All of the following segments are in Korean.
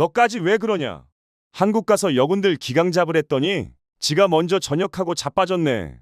너까지 왜 그러냐? 한국 가서 여군들 기강 잡으랬더니 지가 먼저 전역하고 자빠졌네.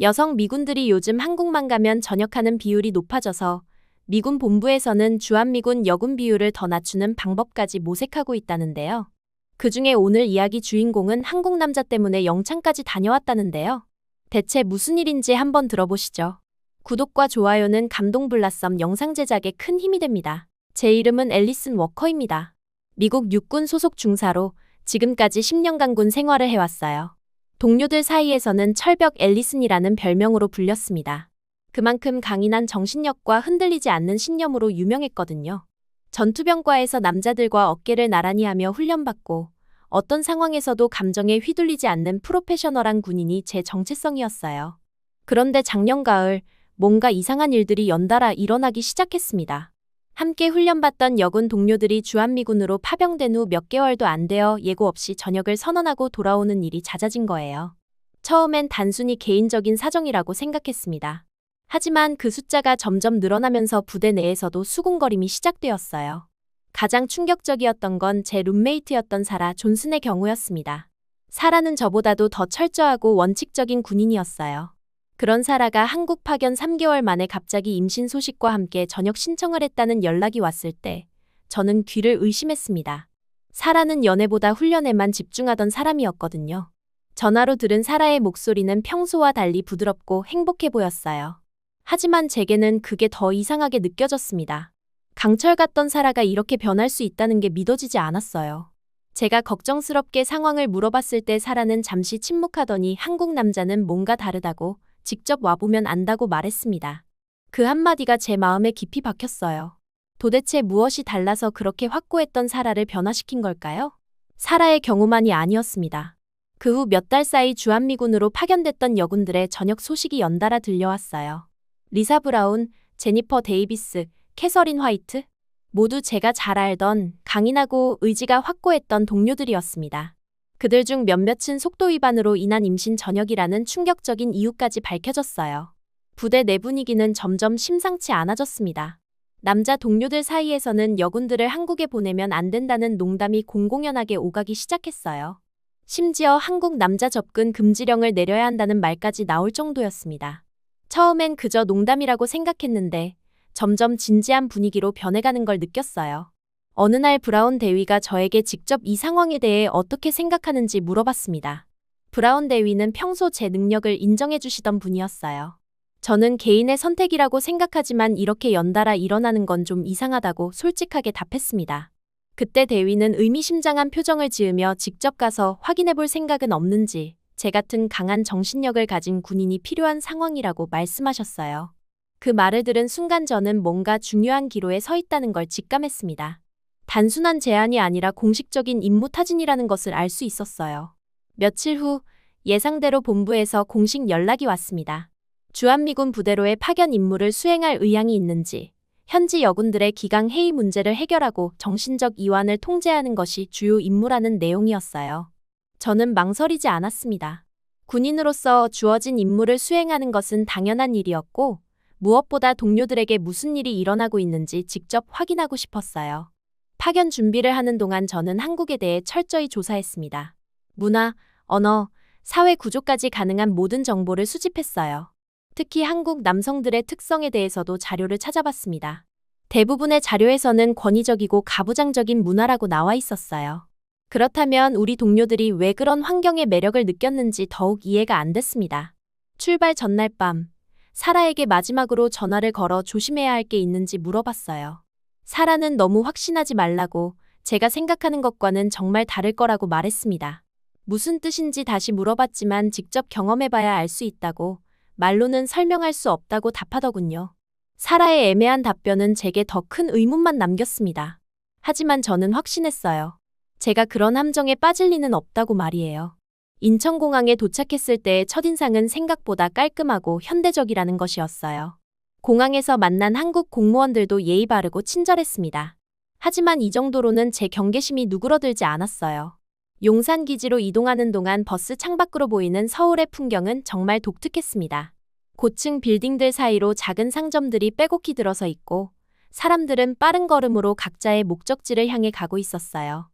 여성 미군들이 요즘 한국만 가면 전역하는 비율이 높아져서 미군 본부에서는 주한미군 여군 비율을 더 낮추는 방법까지 모색하고 있다는데요. 그중에 오늘 이야기 주인공은 한국 남자 때문에 영창까지 다녀왔다는데요. 대체 무슨 일인지 한번 들어보시죠. 구독과 좋아요는 감동블라썸 영상 제작에 큰 힘이 됩니다. 제 이름은 앨리슨 워커입니다. 미국 육군 소속 중사로 지금까지 10년간 군 생활을 해왔어요. 동료들 사이에서는 철벽 앨리슨이라는 별명으로 불렸습니다. 그만큼 강인한 정신력과 흔들리지 않는 신념으로 유명했거든요. 전투병과에서 남자들과 어깨를 나란히 하며 훈련받고 어떤 상황에서도 감정에 휘둘리지 않는 프로페셔널한 군인이 제 정체성이었어요. 그런데 작년 가을 뭔가 이상한 일들이 연달아 일어나기 시작했습니다. 함께 훈련받던 여군 동료들이 주한미군으로 파병된 후 몇 개월도 안 되어 예고 없이 전역을 선언하고 돌아오는 일이 잦아진 거예요. 처음엔 단순히 개인적인 사정이라고 생각했습니다. 하지만 그 숫자가 점점 늘어나면서 부대 내에서도 수군거림이 시작되었어요. 가장 충격적이었던 건 제 룸메이트였던 사라 존슨의 경우였습니다. 사라는 저보다도 더 철저하고 원칙적인 군인이었어요. 그런 사라가 한국 파견 3개월 만에 갑자기 임신 소식과 함께 전역 신청을 했다는 연락이 왔을 때 저는 귀를 의심했습니다. 사라는 연애보다 훈련에만 집중하던 사람이었거든요. 전화로 들은 사라의 목소리는 평소와 달리 부드럽고 행복해 보였어요. 하지만 제게는 그게 더 이상하게 느껴졌습니다. 강철 같던 사라가 이렇게 변할 수 있다는 게 믿어지지 않았어요. 제가 걱정스럽게 상황을 물어봤을 때 사라는 잠시 침묵하더니 한국 남자는 뭔가 다르다고 직접 와보면 안다고 말했습니다. 그 한마디가 제 마음에 깊이 박혔어요. 도대체 무엇이 달라서 그렇게 확고했던 사라를 변화시킨 걸까요? 사라의 경우만이 아니었습니다. 그 후 몇 달 사이 주한미군으로 파견됐던 여군들의 전역 소식이 연달아 들려왔어요. 리사 브라운, 제니퍼 데이비스, 캐서린 화이트? 모두 제가 잘 알던 강인하고 의지가 확고했던 동료들이었습니다. 그들 중 몇몇은 속도 위반으로 인한 임신 전역이라는 충격적인 이유까지 밝혀졌어요. 부대 내 분위기는 점점 심상치 않아졌습니다. 남자 동료들 사이에서는 여군들을 한국에 보내면 안 된다는 농담이 공공연하게 오가기 시작했어요. 심지어 한국 남자 접근 금지령을 내려야 한다는 말까지 나올 정도였습니다. 처음엔 그저 농담이라고 생각했는데 점점 진지한 분위기로 변해가는 걸 느꼈어요. 어느 날 브라운 대위가 저에게 직접 이 상황에 대해 어떻게 생각하는지 물어봤습니다. 브라운 대위는 평소 제 능력을 인정해 주시던 분이었어요. 저는 개인의 선택이라고 생각하지만 이렇게 연달아 일어나는 건 좀 이상하다고 솔직하게 답했습니다. 그때 대위는 의미심장한 표정을 지으며 직접 가서 확인해 볼 생각은 없는지 제 같은 강한 정신력을 가진 군인이 필요한 상황이라고 말씀하셨어요. 그 말을 들은 순간 저는 뭔가 중요한 기로에 서 있다는 걸 직감했습니다. 단순한 제안이 아니라 공식적인 임무 타진이라는 것을 알 수 있었어요. 며칠 후 예상대로 본부에서 공식 연락이 왔습니다. 주한미군 부대로의 파견 임무를 수행할 의향이 있는지, 현지 여군들의 기강 해이 문제를 해결하고 정신적 이완을 통제하는 것이 주요 임무라는 내용이었어요. 저는 망설이지 않았습니다. 군인으로서 주어진 임무를 수행하는 것은 당연한 일이었고, 무엇보다 동료들에게 무슨 일이 일어나고 있는지 직접 확인하고 싶었어요. 파견 준비를 하는 동안 저는 한국에 대해 철저히 조사했습니다. 문화, 언어, 사회 구조까지 가능한 모든 정보를 수집했어요. 특히 한국 남성들의 특성에 대해서도 자료를 찾아봤습니다. 대부분의 자료에서는 권위적이고 가부장적인 문화라고 나와 있었어요. 그렇다면 우리 동료들이 왜 그런 환경의 매력을 느꼈는지 더욱 이해가 안 됐습니다. 출발 전날 밤, 사라에게 마지막으로 전화를 걸어 조심해야 할 게 있는지 물어봤어요. 사라는 너무 확신하지 말라고, 제가 생각하는 것과는 정말 다를 거라고 말했습니다. 무슨 뜻인지 다시 물어봤지만 직접 경험해봐야 알 수 있다고, 말로는 설명할 수 없다고 답하더군요. 사라의 애매한 답변은 제게 더 큰 의문만 남겼습니다. 하지만 저는 확신했어요. 제가 그런 함정에 빠질 리는 없다고 말이에요. 인천공항에 도착했을 때의 첫인상은 생각보다 깔끔하고 현대적이라는 것이었어요. 공항에서 만난 한국 공무원들도 예의 바르고 친절했습니다. 하지만 이 정도로는 제 경계심이 누그러들지 않았어요. 용산 기지로 이동하는 동안 버스 창밖으로 보이는 서울의 풍경은 정말 독특했습니다. 고층 빌딩들 사이로 작은 상점들이 빼곡히 들어서 있고 사람들은 빠른 걸음으로 각자의 목적지를 향해 가고 있었어요.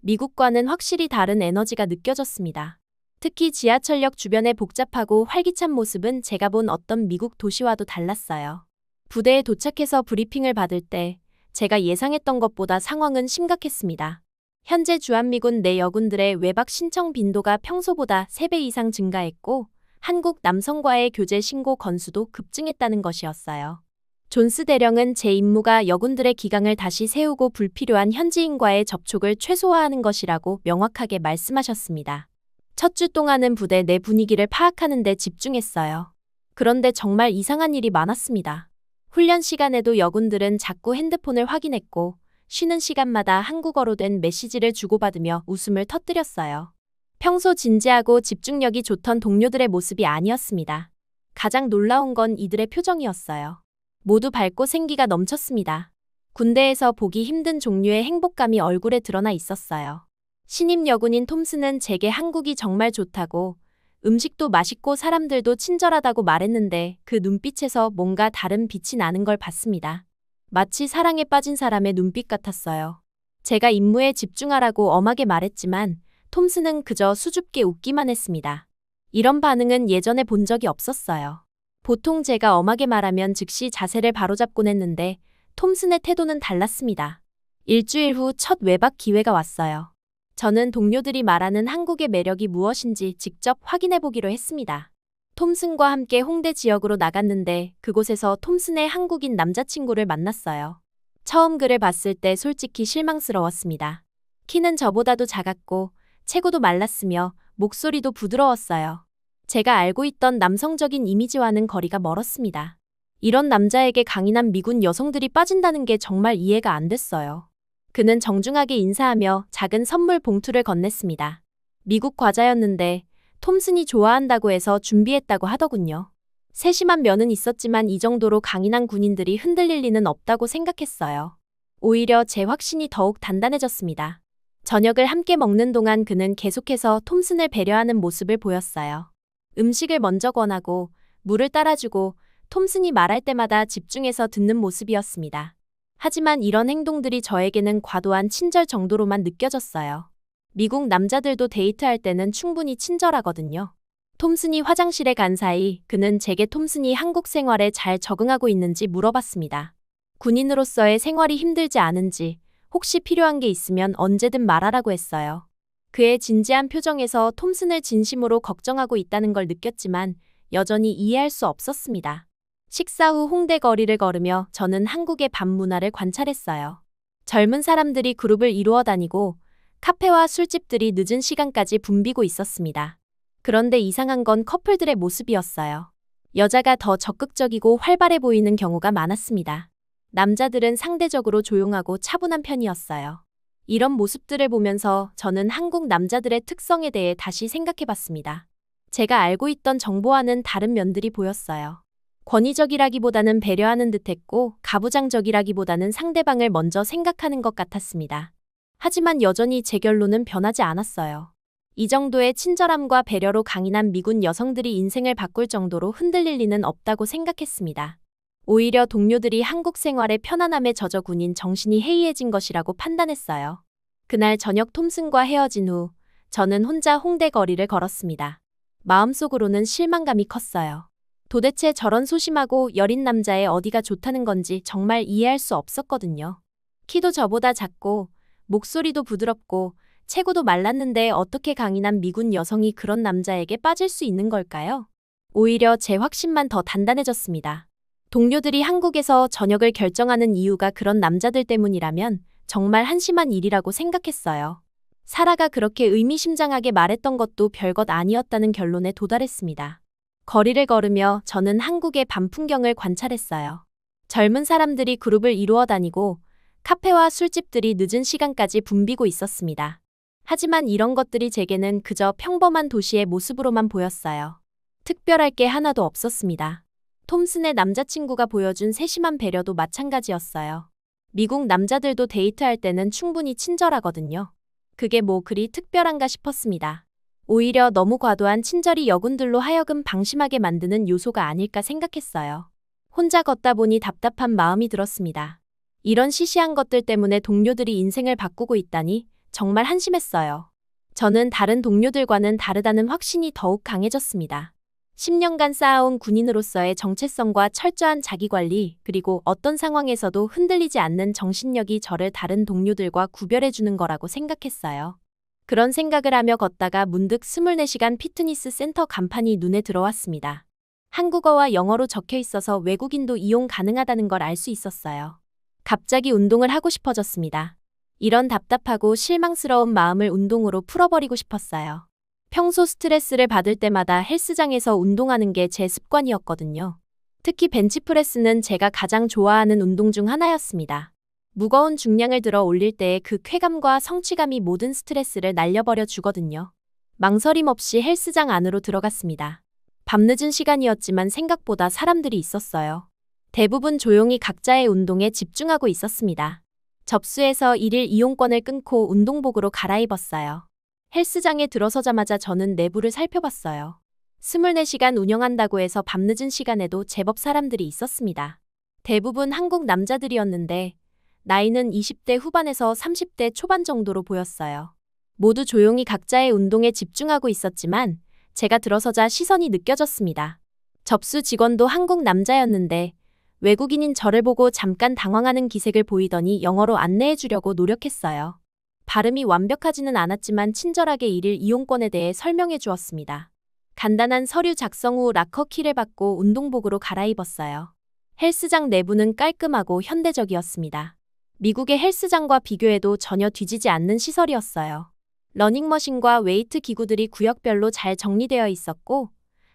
미국과는 확실히 다른 에너지가 느껴졌습니다. 특히 지하철역 주변의 복잡하고 활기찬 모습은 제가 본 어떤 미국 도시와도 달랐어요. 부대에 도착해서 브리핑을 받을 때 제가 예상했던 것보다 상황은 심각했습니다. 현재 주한미군 내 여군들의 외박 신청 빈도가 평소보다 3배 이상 증가했고 한국 남성과의 교제 신고 건수도 급증했다는 것이었어요. 존스 대령은 제 임무가 여군들의 기강을 다시 세우고 불필요한 현지인과의 접촉을 최소화하는 것이라고 명확하게 말씀하셨습니다. 첫 주 동안은 부대 내 분위기를 파악하는 데 집중했어요. 그런데 정말 이상한 일이 많았습니다. 훈련 시간에도 여군들은 자꾸 핸드폰을 확인했고 쉬는 시간마다 한국어로 된 메시지를 주고받으며 웃음을 터뜨렸어요. 평소 진지하고 집중력이 좋던 동료들의 모습이 아니었습니다. 가장 놀라운 건 이들의 표정이었어요. 모두 밝고 생기가 넘쳤습니다. 군대에서 보기 힘든 종류의 행복감이 얼굴에 드러나 있었어요. 신임 여군인 톰슨은 제게 한국이 정말 좋다고 음식도 맛있고 사람들도 친절하다고 말했는데 그 눈빛에서 뭔가 다른 빛이 나는 걸 봤습니다. 마치 사랑에 빠진 사람의 눈빛 같았어요. 제가 임무에 집중하라고 엄하게 말했지만 톰슨은 그저 수줍게 웃기만 했습니다. 이런 반응은 예전에 본 적이 없었어요. 보통 제가 엄하게 말하면 즉시 자세를 바로잡곤 했는데 톰슨의 태도는 달랐습니다. 일주일 후 첫 외박 기회가 왔어요. 저는 동료들이 말하는 한국의 매력이 무엇인지 직접 확인해 보기로 했습니다. 톰슨과 함께 홍대 지역으로 나갔는데 그곳에서 톰슨의 한국인 남자친구를 만났어요. 처음 그를 봤을 때 솔직히 실망스러웠습니다. 키는 저보다도 작았고 체구도 말랐으며 목소리도 부드러웠어요. 제가 알고 있던 남성적인 이미지와는 거리가 멀었습니다. 이런 남자에게 강인한 미군 여성들이 빠진다는 게 정말 이해가 안 됐어요. 그는 정중하게 인사하며 작은 선물 봉투를 건넸습니다. 미국 과자였는데 톰슨이 좋아한다고 해서 준비했다고 하더군요. 세심한 면은 있었지만 이 정도로 강인한 군인들이 흔들릴 리는 없다고 생각했어요. 오히려 제 확신이 더욱 단단해졌습니다. 저녁을 함께 먹는 동안 그는 계속해서 톰슨을 배려하는 모습을 보였어요. 음식을 먼저 권하고 물을 따라주고 톰슨이 말할 때마다 집중해서 듣는 모습이었습니다. 하지만 이런 행동들이 저에게는 과도한 친절 정도로만 느껴졌어요. 미국 남자들도 데이트할 때는 충분히 친절하거든요. 톰슨이 화장실에 간 사이 그는 제게 톰슨이 한국 생활에 잘 적응하고 있는지 물어봤습니다. 군인으로서의 생활이 힘들지 않은지, 혹시 필요한 게 있으면 언제든 말하라고 했어요. 그의 진지한 표정에서 톰슨을 진심으로 걱정하고 있다는 걸 느꼈지만 여전히 이해할 수 없었습니다. 식사 후 홍대 거리를 걸으며 저는 한국의 밤 문화를 관찰했어요. 젊은 사람들이 그룹을 이루어 다니고 카페와 술집들이 늦은 시간까지 붐비고 있었습니다. 그런데 이상한 건 커플들의 모습이었어요. 여자가 더 적극적이고 활발해 보이는 경우가 많았습니다. 남자들은 상대적으로 조용하고 차분한 편이었어요. 이런 모습들을 보면서 저는 한국 남자들의 특성에 대해 다시 생각해봤습니다. 제가 알고 있던 정보와는 다른 면들이 보였어요. 권위적이라기보다는 배려하는 듯했고 가부장적이라기보다는 상대방을 먼저 생각하는 것 같았습니다. 하지만 여전히 제 결론은 변하지 않았어요. 이 정도의 친절함과 배려로 강인한 미군 여성들이 인생을 바꿀 정도로 흔들릴 리는 없다고 생각했습니다. 오히려 동료들이 한국 생활의 편안함에 젖어 군인 정신이 해이해진 것이라고 판단했어요. 그날 저녁 톰슨과 헤어진 후 저는 혼자 홍대 거리를 걸었습니다. 마음속으로는 실망감이 컸어요. 도대체 저런 소심하고 여린 남자의 어디가 좋다는 건지 정말 이해할 수 없었거든요. 키도 저보다 작고 목소리도 부드럽고 체구도 말랐는데 어떻게 강인한 미군 여성이 그런 남자에게 빠질 수 있는 걸까요? 오히려 제 확신만 더 단단해졌습니다. 동료들이 한국에서 저녁을 결정하는 이유가 그런 남자들 때문이라면 정말 한심한 일이라고 생각했어요. 사라가 그렇게 의미심장하게 말했던 것도 별것 아니었다는 결론에 도달했습니다. 거리를 걸으며 저는 한국의 밤 풍경을 관찰했어요. 젊은 사람들이 그룹을 이루어 다니고 카페와 술집들이 늦은 시간까지 붐비고 있었습니다. 하지만 이런 것들이 제게는 그저 평범한 도시의 모습으로만 보였어요. 특별할 게 하나도 없었습니다. 톰슨의 남자친구가 보여준 세심한 배려도 마찬가지였어요. 미국 남자들도 데이트할 때는 충분히 친절하거든요. 그게 뭐 그리 특별한가 싶었습니다. 오히려 너무 과도한 친절이 여군들로 하여금 방심하게 만드는 요소가 아닐까 생각했어요. 혼자 걷다 보니 답답한 마음이 들었습니다. 이런 시시한 것들 때문에 동료들이 인생을 바꾸고 있다니 정말 한심했어요. 저는 다른 동료들과는 다르다는 확신이 더욱 강해졌습니다. 10년간 쌓아온 군인으로서의 정체성과 철저한 자기관리, 그리고 어떤 상황에서도 흔들리지 않는 정신력이 저를 다른 동료들과 구별해주는 거라고 생각했어요. 그런 생각을 하며 걷다가 문득 24시간 피트니스 센터 간판이 눈에 들어왔습니다. 한국어와 영어로 적혀 있어서 외국인도 이용 가능하다는 걸 알 수 있었어요. 갑자기 운동을 하고 싶어졌습니다. 이런 답답하고 실망스러운 마음을 운동으로 풀어버리고 싶었어요. 평소 스트레스를 받을 때마다 헬스장에서 운동하는 게 제 습관이었거든요. 특히 벤치프레스는 제가 가장 좋아하는 운동 중 하나였습니다. 무거운 중량을 들어 올릴 때의 그 쾌감과 성취감이 모든 스트레스를 날려버려 주거든요. 망설임 없이 헬스장 안으로 들어갔습니다. 밤늦은 시간이었지만 생각보다 사람들이 있었어요. 대부분 조용히 각자의 운동에 집중하고 있었습니다. 접수해서 일일 이용권을 끊고 운동복으로 갈아입었어요. 헬스장에 들어서자마자 저는 내부를 살펴봤어요. 24시간 운영한다고 해서 밤늦은 시간에도 제법 사람들이 있었습니다. 대부분 한국 남자들이었는데 나이는 20대 후반에서 30대 초반 정도로 보였어요. 모두 조용히 각자의 운동에 집중하고 있었지만 제가 들어서자 시선이 느껴졌습니다. 접수 직원도 한국 남자였는데 외국인인 저를 보고 잠깐 당황하는 기색을 보이더니 영어로 안내해 주려고 노력했어요. 발음이 완벽하지는 않았지만 친절하게 일일 이용권에 대해 설명해 주었습니다. 간단한 서류 작성 후 락커 키를 받고 운동복으로 갈아입었어요. 헬스장 내부는 깔끔하고 현대적이었습니다. 미국의 헬스장과 비교해도 전혀 뒤지지 않는 시설이었어요. 러닝머신과 웨이트 기구들이 구역별로 잘 정리되어 있었고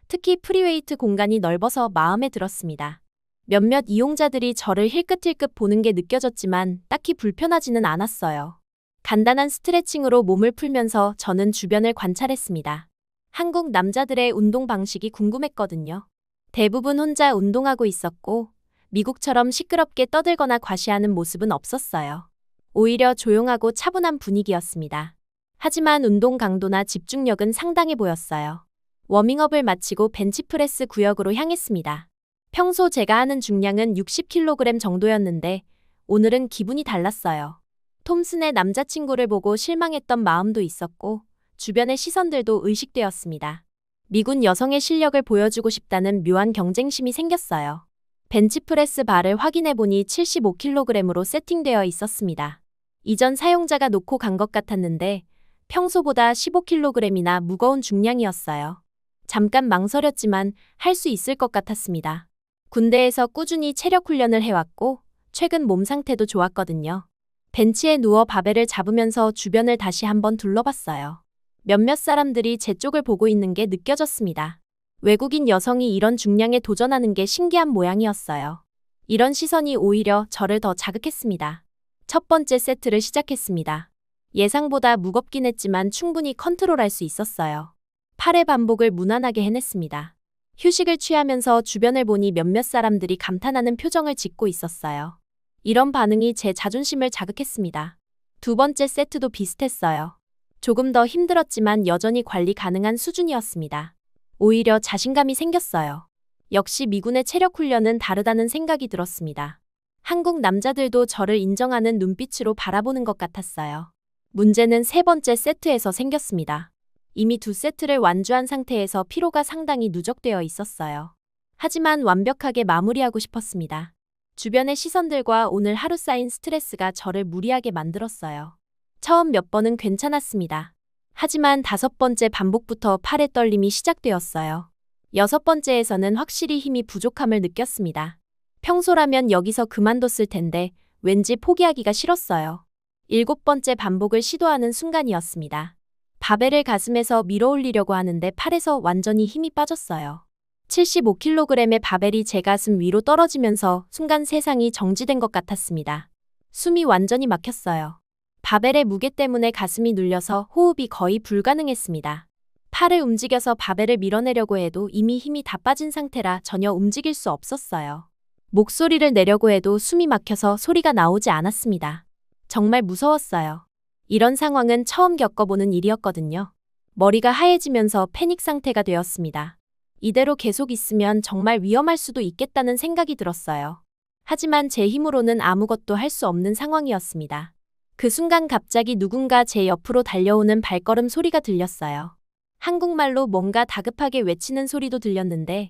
특히 프리웨이트 공간이 넓어서 마음에 들었습니다. 몇몇 이용자들이 저를 힐끗힐끗 보는 게 느껴졌지만 딱히 불편하지는 않았어요. 간단한 스트레칭으로 몸을 풀면서 저는 주변을 관찰했습니다. 한국 남자들의 운동 방식이 궁금했거든요. 대부분 혼자 운동하고 있었고 미국처럼 시끄럽게 떠들거나 과시하는 모습은 없었어요. 오히려 조용하고 차분한 분위기였습니다. 하지만 운동 강도나 집중력은 상당해 보였어요. 워밍업을 마치고 벤치프레스 구역으로 향했습니다. 평소 제가 하는 중량은 60kg 정도였는데 오늘은 기분이 달랐어요. 톰슨의 남자친구를 보고 실망했던 마음도 있었고 주변의 시선들도 의식되었습니다. 미군 여성의 실력을 보여주고 싶다는 묘한 경쟁심이 생겼어요. 벤치프레스 바를 확인해보니 75kg으로 세팅되어 있었습니다. 이전 사용자가 놓고 간 것 같았는데 평소보다 15kg이나 무거운 중량이었어요. 잠깐 망설였지만 할 수 있을 것 같았습니다. 군대에서 꾸준히 체력 훈련을 해왔고 최근 몸 상태도 좋았거든요. 벤치에 누워 바벨을 잡으면서 주변을 다시 한번 둘러봤어요. 몇몇 사람들이 제 쪽을 보고 있는 게 느껴졌습니다. 외국인 여성이 이런 중량에 도전하는 게 신기한 모양이었어요. 이런 시선이 오히려 저를 더 자극했습니다. 첫 번째 세트를 시작했습니다. 예상보다 무겁긴 했지만 충분히 컨트롤할 수 있었어요. 8회 반복을 무난하게 해냈습니다. 휴식을 취하면서 주변을 보니 몇몇 사람들이 감탄하는 표정을 짓고 있었어요. 이런 반응이 제 자존심을 자극했습니다. 두 번째 세트도 비슷했어요. 조금 더 힘들었지만 여전히 관리 가능한 수준이었습니다. 오히려 자신감이 생겼어요. 역시 미군의 체력 훈련은 다르다는 생각이 들었습니다. 한국 남자들도 저를 인정하는 눈빛으로 바라보는 것 같았어요. 문제는 세 번째 세트에서 생겼습니다. 이미 두 세트를 완주한 상태에서 피로가 상당히 누적되어 있었어요. 하지만 완벽하게 마무리하고 싶었습니다. 주변의 시선들과 오늘 하루 쌓인 스트레스가 저를 무리하게 만들었어요. 처음 몇 번은 괜찮았습니다. 하지만 다섯 번째 반복부터 팔의 떨림이 시작되었어요. 여섯 번째에서는 확실히 힘이 부족함을 느꼈습니다. 평소라면 여기서 그만뒀을 텐데 왠지 포기하기가 싫었어요. 일곱 번째 반복을 시도하는 순간이었습니다. 바벨을 가슴에서 밀어 올리려고 하는데 팔에서 완전히 힘이 빠졌어요. 75kg의 바벨이 제 가슴 위로 떨어지면서 순간 세상이 정지된 것 같았습니다. 숨이 완전히 막혔어요. 바벨의 무게 때문에 가슴이 눌려서 호흡이 거의 불가능했습니다. 팔을 움직여서 바벨을 밀어내려고 해도 이미 힘이 다 빠진 상태라 전혀 움직일 수 없었어요. 목소리를 내려고 해도 숨이 막혀서 소리가 나오지 않았습니다. 정말 무서웠어요. 이런 상황은 처음 겪어보는 일이었거든요. 머리가 하얘지면서 패닉 상태가 되었습니다. 이대로 계속 있으면 정말 위험할 수도 있겠다는 생각이 들었어요. 하지만 제 힘으로는 아무것도 할 수 없는 상황이었습니다. 그 순간 갑자기 누군가 제 옆으로 달려오는 발걸음 소리가 들렸어요. 한국말로 뭔가 다급하게 외치는 소리도 들렸는데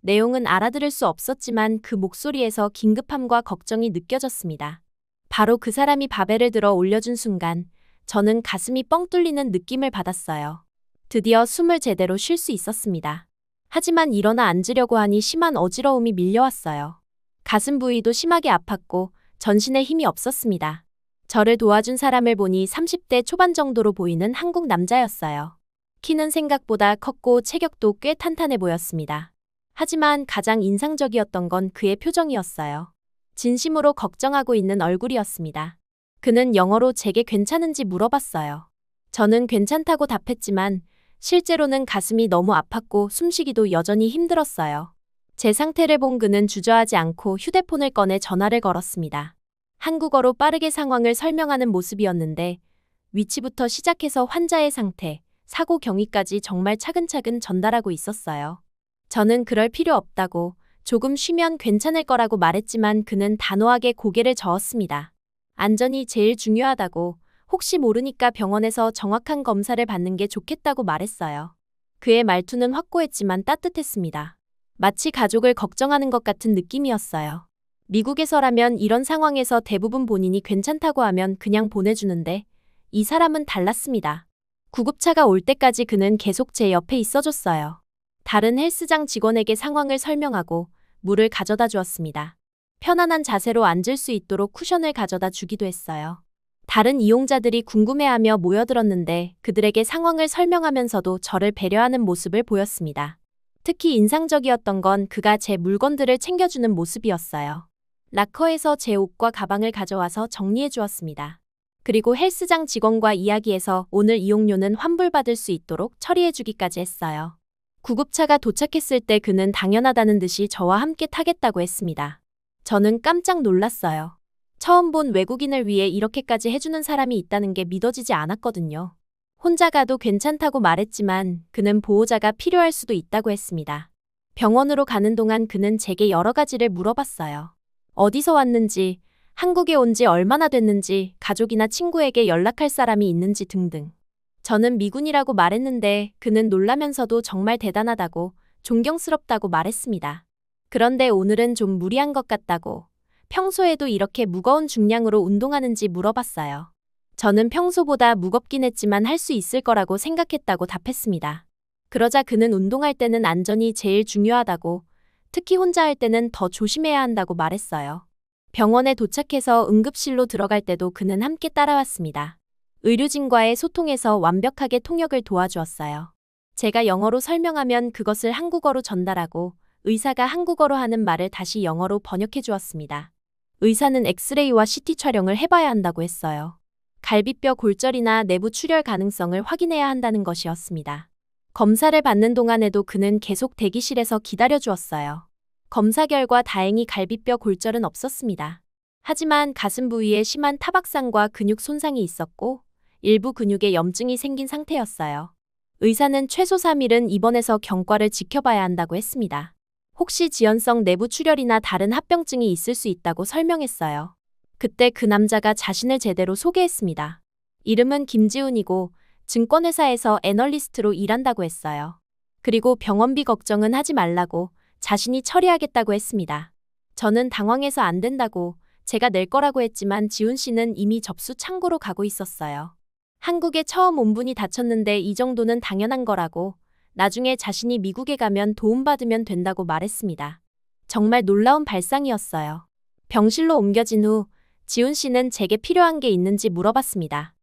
내용은 알아들을 수 없었지만 그 목소리에서 긴급함과 걱정이 느껴졌습니다. 바로 그 사람이 바벨을 들어 올려준 순간 저는 가슴이 뻥 뚫리는 느낌을 받았어요. 드디어 숨을 제대로 쉴 수 있었습니다. 하지만 일어나 앉으려고 하니 심한 어지러움이 밀려왔어요. 가슴 부위도 심하게 아팠고 전신에 힘이 없었습니다. 저를 도와준 사람을 보니 30대 초반 정도로 보이는 한국 남자였어요. 키는 생각보다 컸고 체격도 꽤 탄탄해 보였습니다. 하지만 가장 인상적이었던 건 그의 표정이었어요. 진심으로 걱정하고 있는 얼굴이었습니다. 그는 영어로 제게 괜찮은지 물어봤어요. 저는 괜찮다고 답했지만 실제로는 가슴이 너무 아팠고 숨쉬기도 여전히 힘들었어요. 제 상태를 본 그는 주저하지 않고 휴대폰을 꺼내 전화를 걸었습니다. 한국어로 빠르게 상황을 설명하는 모습이었는데 위치부터 시작해서 환자의 상태, 사고 경위까지 정말 차근차근 전달하고 있었어요. 저는 그럴 필요 없다고 조금 쉬면 괜찮을 거라고 말했지만 그는 단호하게 고개를 저었습니다. 안전이 제일 중요하다고 혹시 모르니까 병원에서 정확한 검사를 받는 게 좋겠다고 말했어요. 그의 말투는 확고했지만 따뜻했습니다. 마치 가족을 걱정하는 것 같은 느낌이었어요. 미국에서라면 이런 상황에서 대부분 본인이 괜찮다고 하면 그냥 보내주는데 이 사람은 달랐습니다. 구급차가 올 때까지 그는 계속 제 옆에 있어줬어요. 다른 헬스장 직원에게 상황을 설명하고 물을 가져다 주었습니다. 편안한 자세로 앉을 수 있도록 쿠션을 가져다 주기도 했어요. 다른 이용자들이 궁금해하며 모여들었는데 그들에게 상황을 설명하면서도 저를 배려하는 모습을 보였습니다. 특히 인상적이었던 건 그가 제 물건들을 챙겨주는 모습이었어요. 락커에서 제 옷과 가방을 가져와서 정리해 주었습니다. 그리고 헬스장 직원과 이야기해서 오늘 이용료는 환불받을 수 있도록 처리해 주기까지 했어요. 구급차가 도착했을 때 그는 당연하다는 듯이 저와 함께 타겠다고 했습니다. 저는 깜짝 놀랐어요. 처음 본 외국인을 위해 이렇게까지 해주는 사람이 있다는 게 믿어지지 않았거든요. 혼자 가도 괜찮다고 말했지만 그는 보호자가 필요할 수도 있다고 했습니다. 병원으로 가는 동안 그는 제게 여러 가지를 물어봤어요. 어디서 왔는지, 한국에 온 지 얼마나 됐는지, 가족이나 친구에게 연락할 사람이 있는지 등등. 저는 미군이라고 말했는데 그는 놀라면서도 정말 대단하다고, 존경스럽다고 말했습니다. 그런데 오늘은 좀 무리한 것 같다고, 평소에도 이렇게 무거운 중량으로 운동하는지 물어봤어요. 저는 평소보다 무겁긴 했지만 할 수 있을 거라고 생각했다고 답했습니다. 그러자 그는 운동할 때는 안전이 제일 중요하다고, 특히 혼자 할 때는 더 조심해야 한다고 말했어요. 병원에 도착해서 응급실로 들어갈 때도 그는 함께 따라왔습니다. 의료진과의 소통에서 완벽하게 통역을 도와주었어요. 제가 영어로 설명하면 그것을 한국어로 전달하고 의사가 한국어로 하는 말을 다시 영어로 번역해 주었습니다. 의사는 엑스레이와 CT 촬영을 해봐야 한다고 했어요. 갈비뼈 골절이나 내부 출혈 가능성을 확인해야 한다는 것이었습니다. 검사를 받는 동안에도 그는 계속 대기실에서 기다려 주었어요. 검사 결과 다행히 갈비뼈 골절은 없었습니다. 하지만 가슴 부위에 심한 타박상과 근육 손상이 있었고 일부 근육에 염증이 생긴 상태였어요. 의사는 최소 3일은 입원해서 경과를 지켜봐야 한다고 했습니다. 혹시 지연성 내부 출혈이나 다른 합병증이 있을 수 있다고 설명했어요. 그때 그 남자가 자신을 제대로 소개했습니다. 이름은 김지훈이고 증권회사에서 애널리스트로 일한다고 했어요. 그리고 병원비 걱정은 하지 말라고 자신이 처리하겠다고 했습니다. 저는 당황해서 안 된다고 제가 낼 거라고 했지만 지훈 씨는 이미 접수 창구로 가고 있었어요. 한국에 처음 온 분이 다쳤는데 이 정도는 당연한 거라고 나중에 자신이 미국에 가면 도움받으면 된다고 말했습니다. 정말 놀라운 발상이었어요. 병실로 옮겨진 후 지훈 씨는 제게 필요한 게 있는지 물어봤습니다.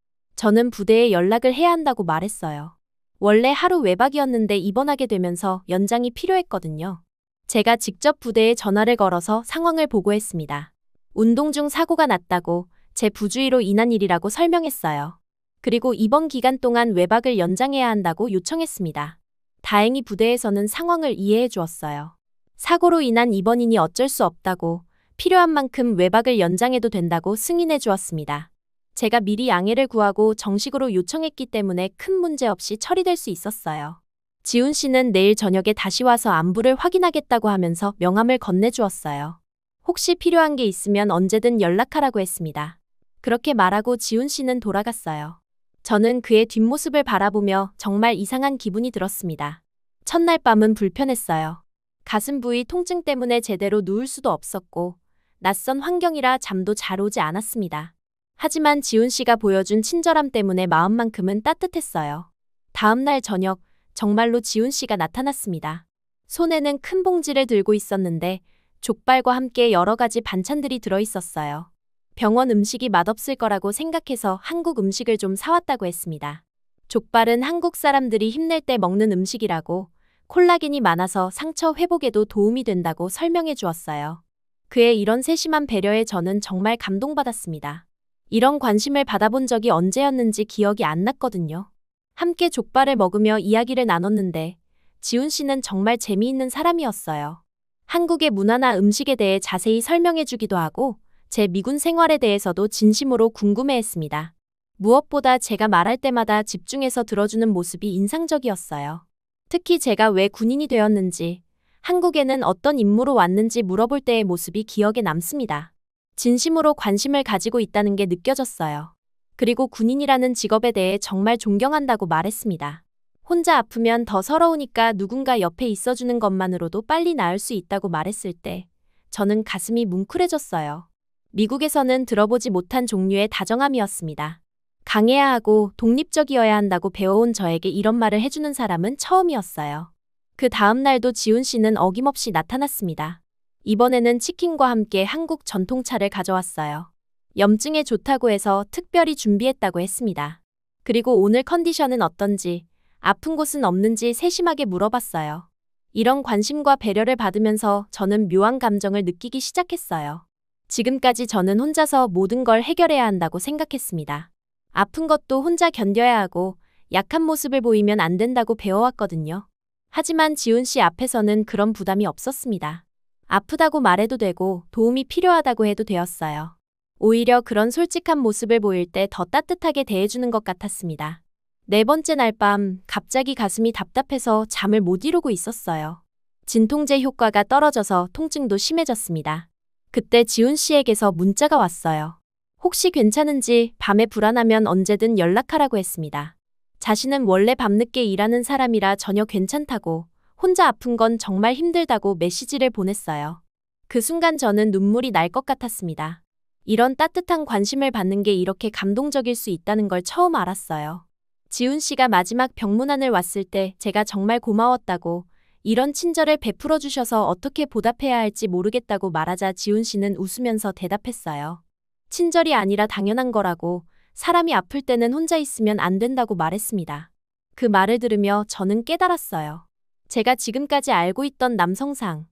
저는 부대에 연락을 해야 한다고 말했어요. 원래 하루 외박이었는데 입원하게 되면서 연장이 필요했거든요. 제가 직접 부대에 전화를 걸어서 상황을 보고했습니다. 운동 중 사고가 났다고 제 부주의로 인한 일이라고 설명했어요. 그리고 입원 기간 동안 외박을 연장해야 한다고 요청했습니다. 다행히 부대에서는 상황을 이해해 주었어요. 사고로 인한 입원이니 어쩔 수 없다고 필요한 만큼 외박을 연장해도 된다고 승인해 주었습니다. 제가 미리 양해를 구하고 정식으로 요청했기 때문에 큰 문제 없이 처리될 수 있었어요. 지훈 씨는 내일 저녁에 다시 와서 안부를 확인하겠다고 하면서 명함을 건네주었어요. 혹시 필요한 게 있으면 언제든 연락하라고 했습니다. 그렇게 말하고 지훈 씨는 돌아갔어요. 저는 그의 뒷모습을 바라보며 정말 이상한 기분이 들었습니다. 첫날 밤은 불편했어요. 가슴 부위 통증 때문에 제대로 누울 수도 없었고 낯선 환경이라 잠도 잘 오지 않았습니다. 하지만 지훈 씨가 보여준 친절함 때문에 마음만큼은 따뜻했어요. 다음 날 저녁 정말로 지훈 씨가 나타났습니다. 손에는 큰 봉지를 들고 있었는데 족발과 함께 여러 가지 반찬들이 들어있었어요. 병원 음식이 맛없을 거라고 생각해서 한국 음식을 좀 사왔다고 했습니다. 족발은 한국 사람들이 힘낼 때 먹는 음식이라고 콜라겐이 많아서 상처 회복에도 도움이 된다고 설명해 주었어요. 그의 이런 세심한 배려에 저는 정말 감동받았습니다. 이런 관심을 받아본 적이 언제였는지 기억이 안 났거든요. 함께 족발을 먹으며 이야기를 나눴는데 지훈 씨는 정말 재미있는 사람이었어요. 한국의 문화나 음식에 대해 자세히 설명해 주기도 하고 제 미군 생활에 대해서도 진심으로 궁금해했습니다. 무엇보다 제가 말할 때마다 집중해서 들어주는 모습이 인상적이었어요. 특히 제가 왜 군인이 되었는지, 한국에는 어떤 임무로 왔는지 물어볼 때의 모습이 기억에 남습니다. 진심으로 관심을 가지고 있다는 게 느껴졌어요. 그리고 군인이라는 직업에 대해 정말 존경한다고 말했습니다. 혼자 아프면 더 서러우니까 누군가 옆에 있어주는 것만으로도 빨리 나을 수 있다고 말했을 때 저는 가슴이 뭉클해졌어요. 미국에서는 들어보지 못한 종류의 다정함이었습니다. 강해야 하고 독립적이어야 한다고 배워온 저에게 이런 말을 해주는 사람은 처음이었어요. 그 다음 날도 지훈 씨는 어김없이 나타났습니다. 이번에는 치킨과 함께 한국 전통차를 가져왔어요. 염증에 좋다고 해서 특별히 준비했다고 했습니다. 그리고 오늘 컨디션은 어떤지, 아픈 곳은 없는지 세심하게 물어봤어요. 이런 관심과 배려를 받으면서 저는 묘한 감정을 느끼기 시작했어요. 지금까지 저는 혼자서 모든 걸 해결해야 한다고 생각했습니다. 아픈 것도 혼자 견뎌야 하고 약한 모습을 보이면 안 된다고 배워왔거든요. 하지만 지훈 씨 앞에서는 그런 부담이 없었습니다. 아프다고 말해도 되고 도움이 필요하다고 해도 되었어요. 오히려 그런 솔직한 모습을 보일 때 더 따뜻하게 대해주는 것 같았습니다. 네 번째 날 밤 갑자기 가슴이 답답해서 잠을 못 이루고 있었어요. 진통제 효과가 떨어져서 통증도 심해졌습니다. 그때 지훈 씨에게서 문자가 왔어요. 혹시 괜찮은지 밤에 불안하면 언제든 연락하라고 했습니다. 자신은 원래 밤늦게 일하는 사람이라 전혀 괜찮다고, 혼자 아픈 건 정말 힘들다고 메시지를 보냈어요. 그 순간 저는 눈물이 날 것 같았습니다. 이런 따뜻한 관심을 받는 게 이렇게 감동적일 수 있다는 걸 처음 알았어요. 지훈 씨가 마지막 병문안을 왔을 때 제가 정말 고마웠다고, 이런 친절을 베풀어 주셔서 어떻게 보답해야 할지 모르겠다고 말하자 지훈 씨는 웃으면서 대답했어요. 친절이 아니라 당연한 거라고, 사람이 아플 때는 혼자 있으면 안 된다고 말했습니다. 그 말을 들으며 저는 깨달았어요. 제가 지금까지 알고 있던 남성상,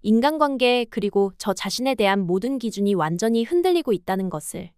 인간관계 그리고 저 자신에 대한 모든 기준이 완전히 흔들리고 있다는 것을.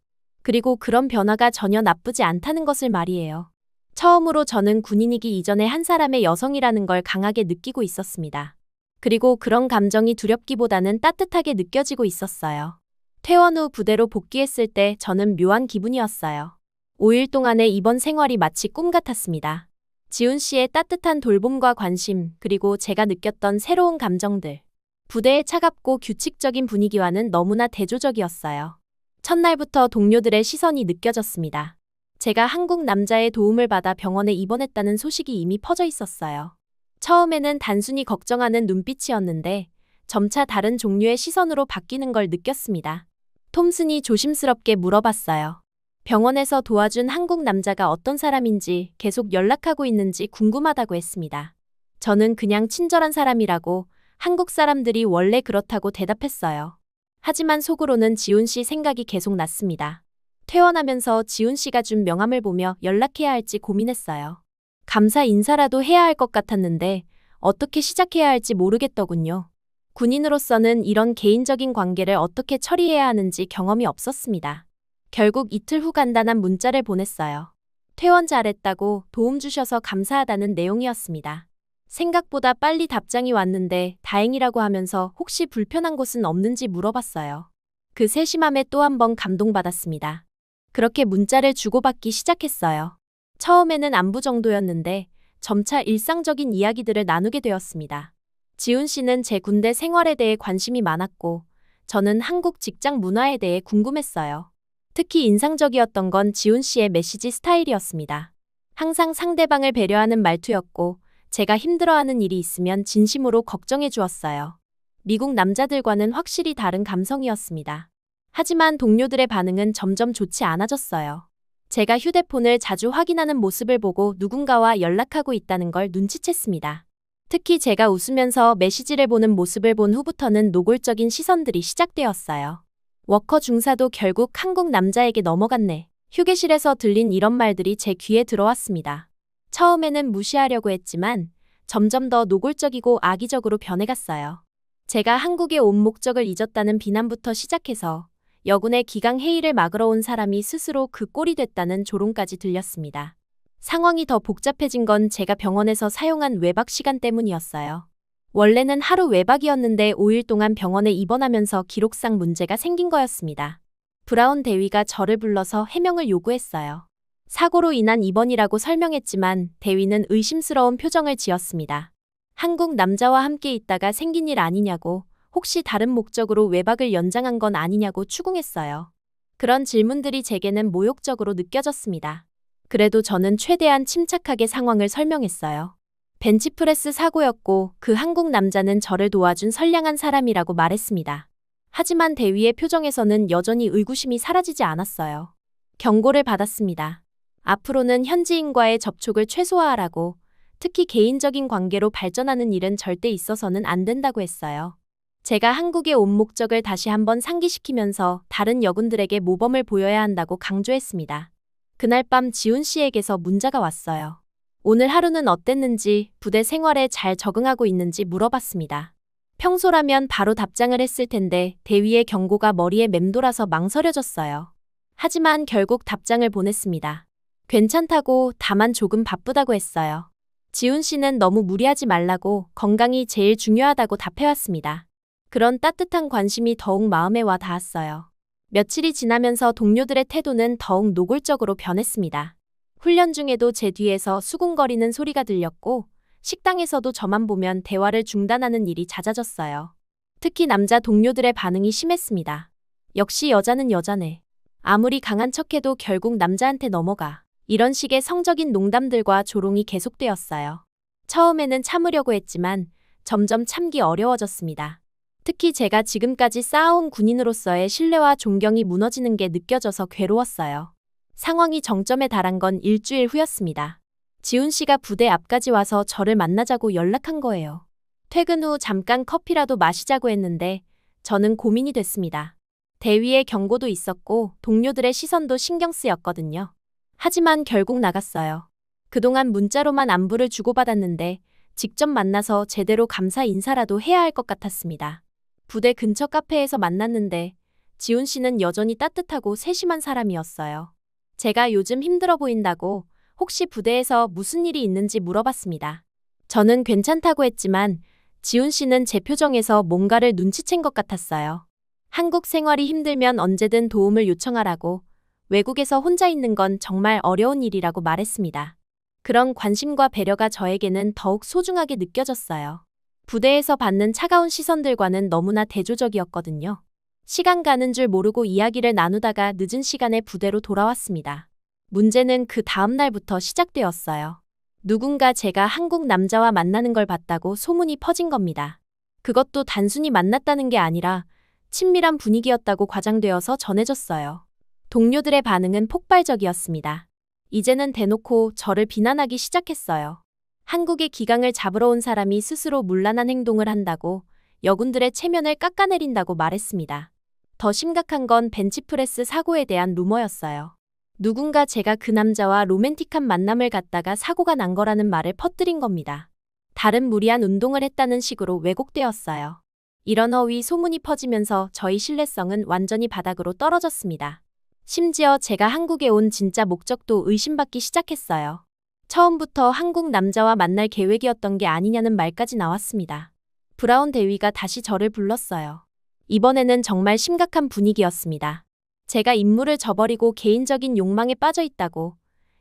그리고 그런 변화가 전혀 나쁘지 않다는 것을 말이에요. 처음으로 저는 군인이기 이전에 한 사람의 여성이라는 걸 강하게 느끼고 있었습니다. 그리고 그런 감정이 두렵기보다는 따뜻하게 느껴지고 있었어요. 퇴원 후 부대로 복귀했을 때 저는 묘한 기분이었어요. 5일 동안의 이번 생활이 마치 꿈 같았습니다. 지훈 씨의 따뜻한 돌봄과 관심, 그리고 제가 느꼈던 새로운 감정들. 부대의 차갑고 규칙적인 분위기와는 너무나 대조적이었어요. 첫날부터 동료들의 시선이 느껴졌습니다. 제가 한국 남자의 도움을 받아 병원에 입원했다는 소식이 이미 퍼져 있었어요. 처음에는 단순히 걱정하는 눈빛이었는데 점차 다른 종류의 시선으로 바뀌는 걸 느꼈습니다. 톰슨이 조심스럽게 물어봤어요. 병원에서 도와준 한국 남자가 어떤 사람인지, 계속 연락하고 있는지 궁금하다고 했습니다. 저는 그냥 친절한 사람이라고, 한국 사람들이 원래 그렇다고 대답했어요. 하지만 속으로는 지훈 씨 생각이 계속 났습니다. 퇴원하면서 지훈 씨가 준 명함을 보며 연락해야 할지 고민했어요. 감사 인사라도 해야 할 것 같았는데 어떻게 시작해야 할지 모르겠더군요. 군인으로서는 이런 개인적인 관계를 어떻게 처리해야 하는지 경험이 없었습니다. 결국 이틀 후 간단한 문자를 보냈어요. 퇴원 잘했다고, 도움 주셔서 감사하다는 내용이었습니다. 생각보다 빨리 답장이 왔는데 다행이라고 하면서 혹시 불편한 곳은 없는지 물어봤어요. 그 세심함에 또 한 번 감동받았습니다. 그렇게 문자를 주고받기 시작했어요. 처음에는 안부 정도였는데 점차 일상적인 이야기들을 나누게 되었습니다. 지훈 씨는 제 군대 생활에 대해 관심이 많았고 저는 한국 직장 문화에 대해 궁금했어요. 특히 인상적이었던 건 지훈 씨의 메시지 스타일이었습니다. 항상 상대방을 배려하는 말투였고 제가 힘들어하는 일이 있으면 진심으로 걱정해 주었어요. 미국 남자들과는 확실히 다른 감성이었습니다. 하지만 동료들의 반응은 점점 좋지 않아졌어요. 제가 휴대폰을 자주 확인하는 모습을 보고 누군가와 연락하고 있다는 걸 눈치챘습니다. 특히 제가 웃으면서 메시지를 보는 모습을 본 후부터는 노골적인 시선들이 시작되었어요. 워커 중사도 결국 한국 남자에게 넘어갔네. 휴게실에서 들린 이런 말들이 제 귀에 들어왔습니다. 처음에는 무시하려고 했지만 점점 더 노골적이고 악의적으로 변해갔어요. 제가 한국에 온 목적을 잊었다는 비난부터 시작해서 여군의 기강 회의를 막으러 온 사람이 스스로 그 꼴이 됐다는 조롱까지 들렸습니다. 상황이 더 복잡해진 건 제가 병원에서 사용한 외박 시간 때문이었어요. 원래는 하루 외박이었는데 5일 동안 병원에 입원하면서 기록상 문제가 생긴 거였습니다. 브라운 대위가 저를 불러서 해명을 요구했어요. 사고로 인한 입원이라고 설명했지만 대위는 의심스러운 표정을 지었습니다. 한국 남자와 함께 있다가 생긴 일 아니냐고, 혹시 다른 목적으로 외박을 연장한 건 아니냐고 추궁했어요. 그런 질문들이 제게는 모욕적으로 느껴졌습니다. 그래도 저는 최대한 침착하게 상황을 설명했어요. 벤치프레스 사고였고 그 한국 남자는 저를 도와준 선량한 사람이라고 말했습니다. 하지만 대위의 표정에서는 여전히 의구심이 사라지지 않았어요. 경고를 받았습니다. 앞으로는 현지인과의 접촉을 최소화하라고, 특히 개인적인 관계로 발전하는 일은 절대 있어서는 안 된다고 했어요. 제가 한국에 온 목적을 다시 한번 상기시키면서 다른 여군들에게 모범을 보여야 한다고 강조했습니다. 그날 밤 지훈 씨에게서 문자가 왔어요. 오늘 하루는 어땠는지, 부대 생활에 잘 적응하고 있는지 물어봤습니다. 평소라면 바로 답장을 했을 텐데 대위의 경고가 머리에 맴돌아서 망설여졌어요. 하지만 결국 답장을 보냈습니다. 괜찮다고, 다만 조금 바쁘다고 했어요. 지훈 씨는 너무 무리하지 말라고, 건강이 제일 중요하다고 답해왔습니다. 그런 따뜻한 관심이 더욱 마음에 와 닿았어요. 며칠이 지나면서 동료들의 태도는 더욱 노골적으로 변했습니다. 훈련 중에도 제 뒤에서 수군거리는 소리가 들렸고 식당에서도 저만 보면 대화를 중단하는 일이 잦아졌어요. 특히 남자 동료들의 반응이 심했습니다. 역시 여자는 여자네. 아무리 강한 척해도 결국 남자한테 넘어가. 이런 식의 성적인 농담들과 조롱이 계속되었어요. 처음에는 참으려고 했지만 점점 참기 어려워졌습니다. 특히 제가 지금까지 쌓아온 군인으로서의 신뢰와 존경이 무너지는 게 느껴져서 괴로웠어요. 상황이 정점에 달한 건 일주일 후였습니다. 지훈 씨가 부대 앞까지 와서 저를 만나자고 연락한 거예요. 퇴근 후 잠깐 커피라도 마시자고 했는데 저는 고민이 됐습니다. 대위의 경고도 있었고 동료들의 시선도 신경 쓰였거든요. 하지만 결국 나갔어요. 그동안 문자로만 안부를 주고받았는데 직접 만나서 제대로 감사 인사라도 해야 할 것 같았습니다. 부대 근처 카페에서 만났는데 지훈 씨는 여전히 따뜻하고 세심한 사람이었어요. 제가 요즘 힘들어 보인다고 혹시 부대에서 무슨 일이 있는지 물어봤습니다. 저는 괜찮다고 했지만 지훈 씨는 제 표정에서 뭔가를 눈치챈 것 같았어요. 한국 생활이 힘들면 언제든 도움을 요청하라고, 외국에서 혼자 있는 건 정말 어려운 일이라고 말했습니다. 그런 관심과 배려가 저에게는 더욱 소중하게 느껴졌어요. 부대에서 받는 차가운 시선들과는 너무나 대조적이었거든요. 시간 가는 줄 모르고 이야기를 나누다가 늦은 시간에 부대로 돌아왔습니다. 문제는 그 다음 날부터 시작되었어요. 누군가 제가 한국 남자와 만나는 걸 봤다고 소문이 퍼진 겁니다. 그것도 단순히 만났다는 게 아니라 친밀한 분위기였다고 과장되어서 전해졌어요. 동료들의 반응은 폭발적이었습니다. 이제는 대놓고 저를 비난하기 시작했어요. 한국의 기강을 잡으러 온 사람이 스스로 문란한 행동을 한다고, 여군들의 체면을 깎아내린다고 말했습니다. 더 심각한 건 벤치프레스 사고에 대한 루머였어요. 누군가 제가 그 남자와 로맨틱한 만남을 갖다가 사고가 난 거라는 말을 퍼뜨린 겁니다. 다른 무리한 운동을 했다는 식으로 왜곡되었어요. 이런 허위 소문이 퍼지면서 저희 신뢰성은 완전히 바닥으로 떨어졌습니다. 심지어 제가 한국에 온 진짜 목적도 의심받기 시작했어요. 처음부터 한국 남자와 만날 계획이었던 게 아니냐는 말까지 나왔습니다. 브라운 대위가 다시 저를 불렀어요. 이번에는 정말 심각한 분위기였습니다. 제가 임무를 저버리고 개인적인 욕망에 빠져 있다고,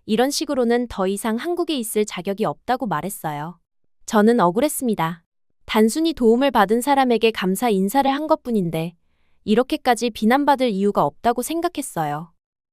이런 식으로는 더 이상 한국에 있을 자격이 없다고 말했어요. 저는 억울했습니다. 단순히 도움을 받은 사람에게 감사 인사를 한 것뿐인데 이렇게까지 비난받을 이유가 없다고 생각했어요.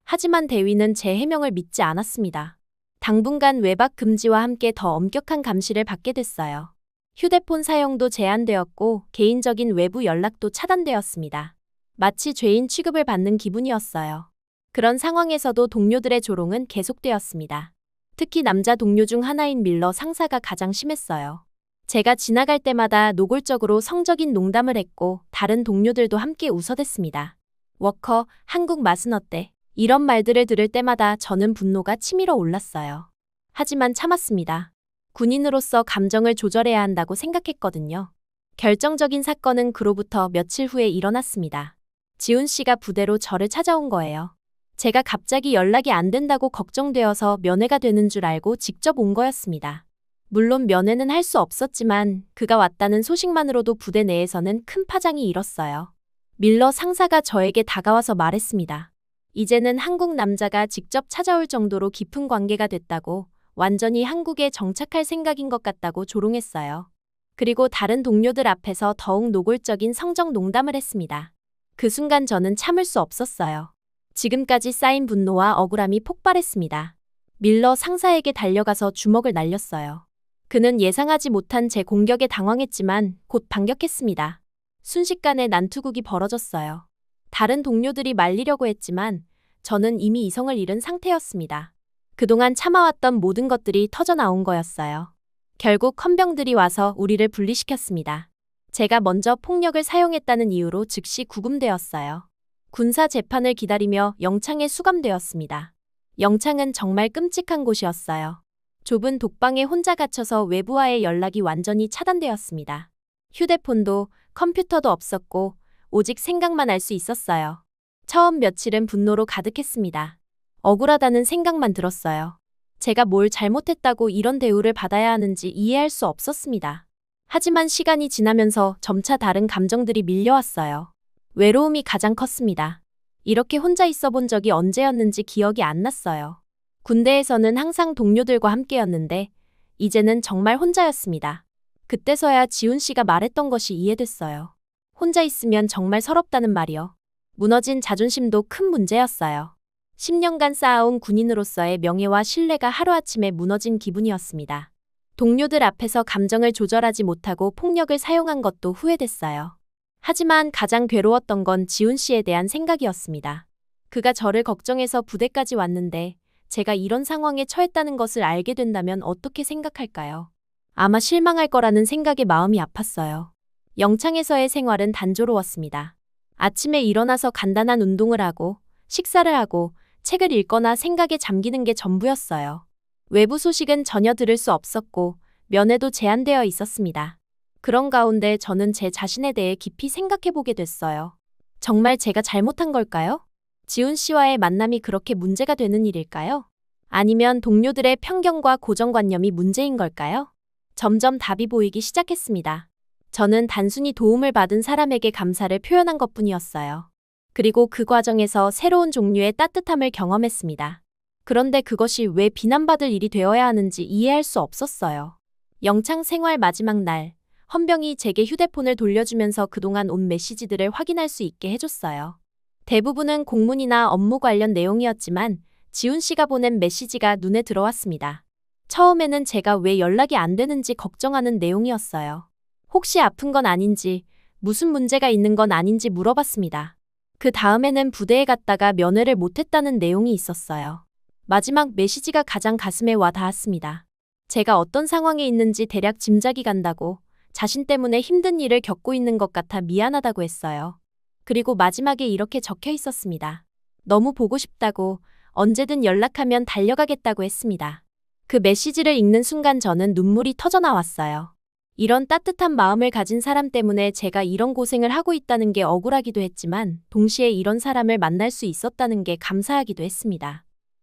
하지만 대위는 제 해명을 믿지 않았습니다. 당분간 외박 금지와 함께 더 엄격한 감시를 받게 됐어요. 휴대폰 사용도 제한되었고 개인적인 외부 연락도 차단되었습니다. 마치 죄인 취급을 받는 기분이었어요. 그런 상황에서도 동료들의 조롱은 계속되었습니다. 특히 남자 동료 중 하나인 밀러 상사가 가장 심했어요. 제가 지나갈 때마다 노골적으로 성적인 농담을 했고 다른 동료들도 함께 웃어댔습니다. 워커, 한국 맛은 어때? 이런 말들을 들을 때마다 저는 분노가 치밀어 올랐어요. 하지만 참았습니다. 군인으로서 감정을 조절해야 한다고 생각했거든요. 결정적인 사건은 그로부터 며칠 후에 일어났습니다. 지훈 씨가 부대로 저를 찾아온 거예요. 제가 갑자기 연락이 안 된다고 걱정되어서 면회가 되는 줄 알고 직접 온 거였습니다. 물론 면회는 할 수 없었지만 그가 왔다는 소식만으로도 부대 내에서는 큰 파장이 일었어요. 밀러 상사가 저에게 다가와서 말했습니다. 이제는 한국 남자가 직접 찾아올 정도로 깊은 관계가 됐다고, 완전히 한국에 정착할 생각인 것 같다고 조롱했어요. 그리고 다른 동료들 앞에서 더욱 노골적인 성적 농담을 했습니다. 그 순간 저는 참을 수 없었어요. 지금까지 쌓인 분노와 억울함이 폭발했습니다. 밀러 상사에게 달려가서 주먹을 날렸어요. 그는 예상하지 못한 제 공격에 당황했지만 곧 반격했습니다. 순식간에 난투극이 벌어졌어요. 다른 동료들이 말리려고 했지만 저는 이미 이성을 잃은 상태였습니다. 그동안 참아왔던 모든 것들이 터져나온 거였어요. 결국 헌병들이 와서 우리를 분리시켰습니다. 제가 먼저 폭력을 사용했다는 이유로 즉시 구금되었어요. 군사 재판을 기다리며 영창에 수감되었습니다. 영창은 정말 끔찍한 곳이었어요. 좁은 독방에 혼자 갇혀서 외부와의 연락이 완전히 차단되었습니다. 휴대폰도 컴퓨터도 없었고 오직 생각만 할 수 있었어요. 처음 며칠은 분노로 가득했습니다. 억울하다는 생각만 들었어요. 제가 뭘 잘못했다고 이런 대우를 받아야 하는지 이해할 수 없었습니다. 하지만 시간이 지나면서 점차 다른 감정들이 밀려왔어요. 외로움이 가장 컸습니다. 이렇게 혼자 있어 본 적이 언제였는지 기억이 안 났어요. 군대에서는 항상 동료들과 함께였는데 이제는 정말 혼자였습니다. 그때서야 지훈 씨가 말했던 것이 이해됐어요. 혼자 있으면 정말 서럽다는 말이요. 무너진 자존심도 큰 문제였어요. 10년간 쌓아온 군인으로서의 명예와 신뢰가 하루아침에 무너진 기분이었습니다. 동료들 앞에서 감정을 조절하지 못하고 폭력을 사용한 것도 후회됐어요. 하지만 가장 괴로웠던 건 지훈 씨에 대한 생각이었습니다. 그가 저를 걱정해서 부대까지 왔는데 제가 이런 상황에 처했다는 것을 알게 된다면 어떻게 생각할까요? 아마 실망할 거라는 생각에 마음이 아팠어요. 영창에서의 생활은 단조로웠습니다. 아침에 일어나서 간단한 운동을 하고 식사를 하고 책을 읽거나 생각에 잠기는 게 전부였어요. 외부 소식은 전혀 들을 수 없었고 면회도 제한되어 있었습니다. 그런 가운데 저는 제 자신에 대해 깊이 생각해보게 됐어요. 정말 제가 잘못한 걸까요? 지훈 씨와의 만남이 그렇게 문제가 되는 일일까요? 아니면 동료들의 편견과 고정관념이 문제인 걸까요? 점점 답이 보이기 시작했습니다. 저는 단순히 도움을 받은 사람에게 감사를 표현한 것뿐이었어요. 그리고 그 과정에서 새로운 종류의 따뜻함을 경험했습니다. 그런데 그것이 왜 비난받을 일이 되어야 하는지 이해할 수 없었어요. 영창 생활 마지막 날, 헌병이 제게 휴대폰을 돌려주면서 그동안 온 메시지들을 확인할 수 있게 해줬어요. 대부분은 공문이나 업무 관련 내용이었지만 지훈 씨가 보낸 메시지가 눈에 들어왔습니다. 처음에는 제가 왜 연락이 안 되는지 걱정하는 내용이었어요. 혹시 아픈 건 아닌지, 무슨 문제가 있는 건 아닌지 물어봤습니다. 그 다음에는 부대에 갔다가 면회를 못했다는 내용이 있었어요. 마지막 메시지가 가장 가슴에 와 닿았습니다. 제가 어떤 상황에 있는지 대략 짐작이 간다고, 자신 때문에 힘든 일을 겪고 있는 것 같아 미안하다고 했어요. 그리고 마지막에 이렇게 적혀 있었습니다. 너무 보고 싶다고, 언제든 연락하면 달려가겠다고 했습니다. 그 메시지를 읽는 순간 저는 눈물이 터져나왔어요. 이런 따뜻한 마음을 가진 사람 때문에 제가 이런 고생을 하고 있다는 게 억울하기도 했지만 동시에 이런 사람을 만날 수 있었다는 게 감사하기도 했습니다.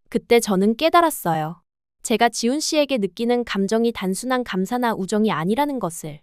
그때 저는 깨달았어요. 제가 지훈 씨에게 느끼는 감정이 단순한 감사나 우정이 아니라는 것을.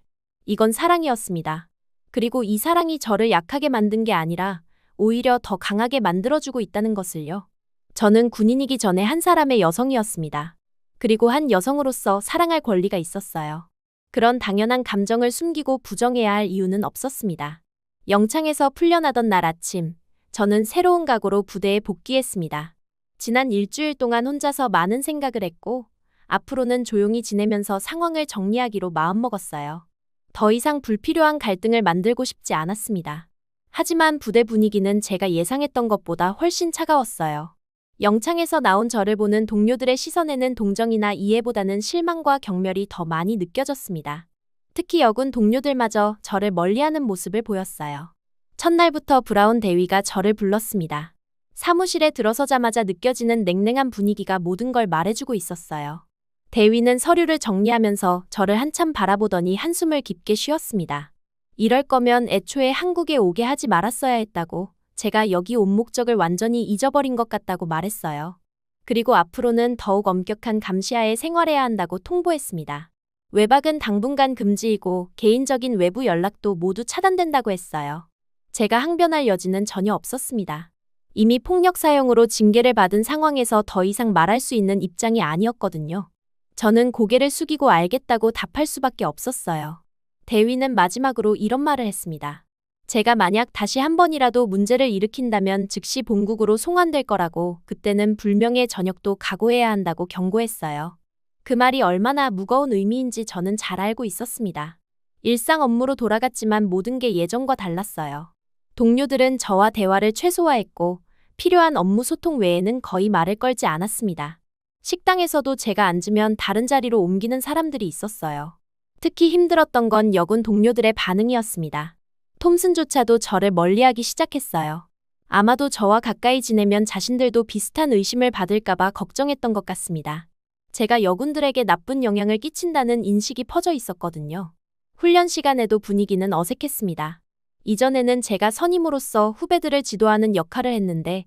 이건 사랑이었습니다. 그리고 이 사랑이 저를 약하게 만든 게 아니라 오히려 더 강하게 만들어주고 있다는 것을요. 저는 군인이기 전에 한 사람의 여성이었습니다. 그리고 한 여성으로서 사랑할 권리가 있었어요. 그런 당연한 감정을 숨기고 부정해야 할 이유는 없었습니다. 영창에서 풀려나던 날 아침, 저는 새로운 각오로 부대에 복귀했습니다. 지난 일주일 동안 혼자서 많은 생각을 했고, 앞으로는 조용히 지내면서 상황을 정리하기로 마음먹었어요. 더 이상 불필요한 갈등을 만들고 싶지 않았습니다. 하지만 부대 분위기는 제가 예상했던 것보다 훨씬 차가웠어요. 영창에서 나온 저를 보는 동료들의 시선에는 동정이나 이해보다는 실망과 경멸이 더 많이 느껴졌습니다. 특히 여군 동료들마저 저를 멀리하는 모습을 보였어요. 첫날부터 브라운 대위가 저를 불렀습니다. 사무실에 들어서자마자 느껴지는 냉랭한 분위기가 모든 걸 말해주고 있었어요. 대위는 서류를 정리하면서 저를 한참 바라보더니 한숨을 깊게 쉬었습니다. 이럴 거면 애초에 한국에 오게 하지 말았어야 했다고, 제가 여기 온 목적을 완전히 잊어버린 것 같다고 말했어요. 그리고 앞으로는 더욱 엄격한 감시하에 생활해야 한다고 통보했습니다. 외박은 당분간 금지이고 개인적인 외부 연락도 모두 차단된다고 했어요. 제가 항변할 여지는 전혀 없었습니다. 이미 폭력 사용으로 징계를 받은 상황에서 더 이상 말할 수 있는 입장이 아니었거든요. 저는 고개를 숙이고 알겠다고 답할 수밖에 없었어요. 대위는 마지막으로 이런 말을 했습니다. 제가 만약 다시 한 번이라도 문제를 일으킨다면 즉시 본국으로 송환될 거라고, 그때는 불명예 전역도 각오해야 한다고 경고했어요. 그 말이 얼마나 무거운 의미인지 저는 잘 알고 있었습니다. 일상 업무로 돌아갔지만 모든 게 예전과 달랐어요. 동료들은 저와 대화를 최소화했고 필요한 업무 소통 외에는 거의 말을 걸지 않았습니다. 식당에서도 제가 앉으면 다른 자리로 옮기는 사람들이 있었어요. 특히 힘들었던 건 여군 동료들의 반응이었습니다. 톰슨조차도 저를 멀리하기 시작했어요. 아마도 저와 가까이 지내면 자신들도 비슷한 의심을 받을까봐 걱정했던 것 같습니다. 제가 여군들에게 나쁜 영향을 끼친다는 인식이 퍼져 있었거든요. 훈련 시간에도 분위기는 어색했습니다. 이전에는 제가 선임으로서 후배들을 지도하는 역할을 했는데,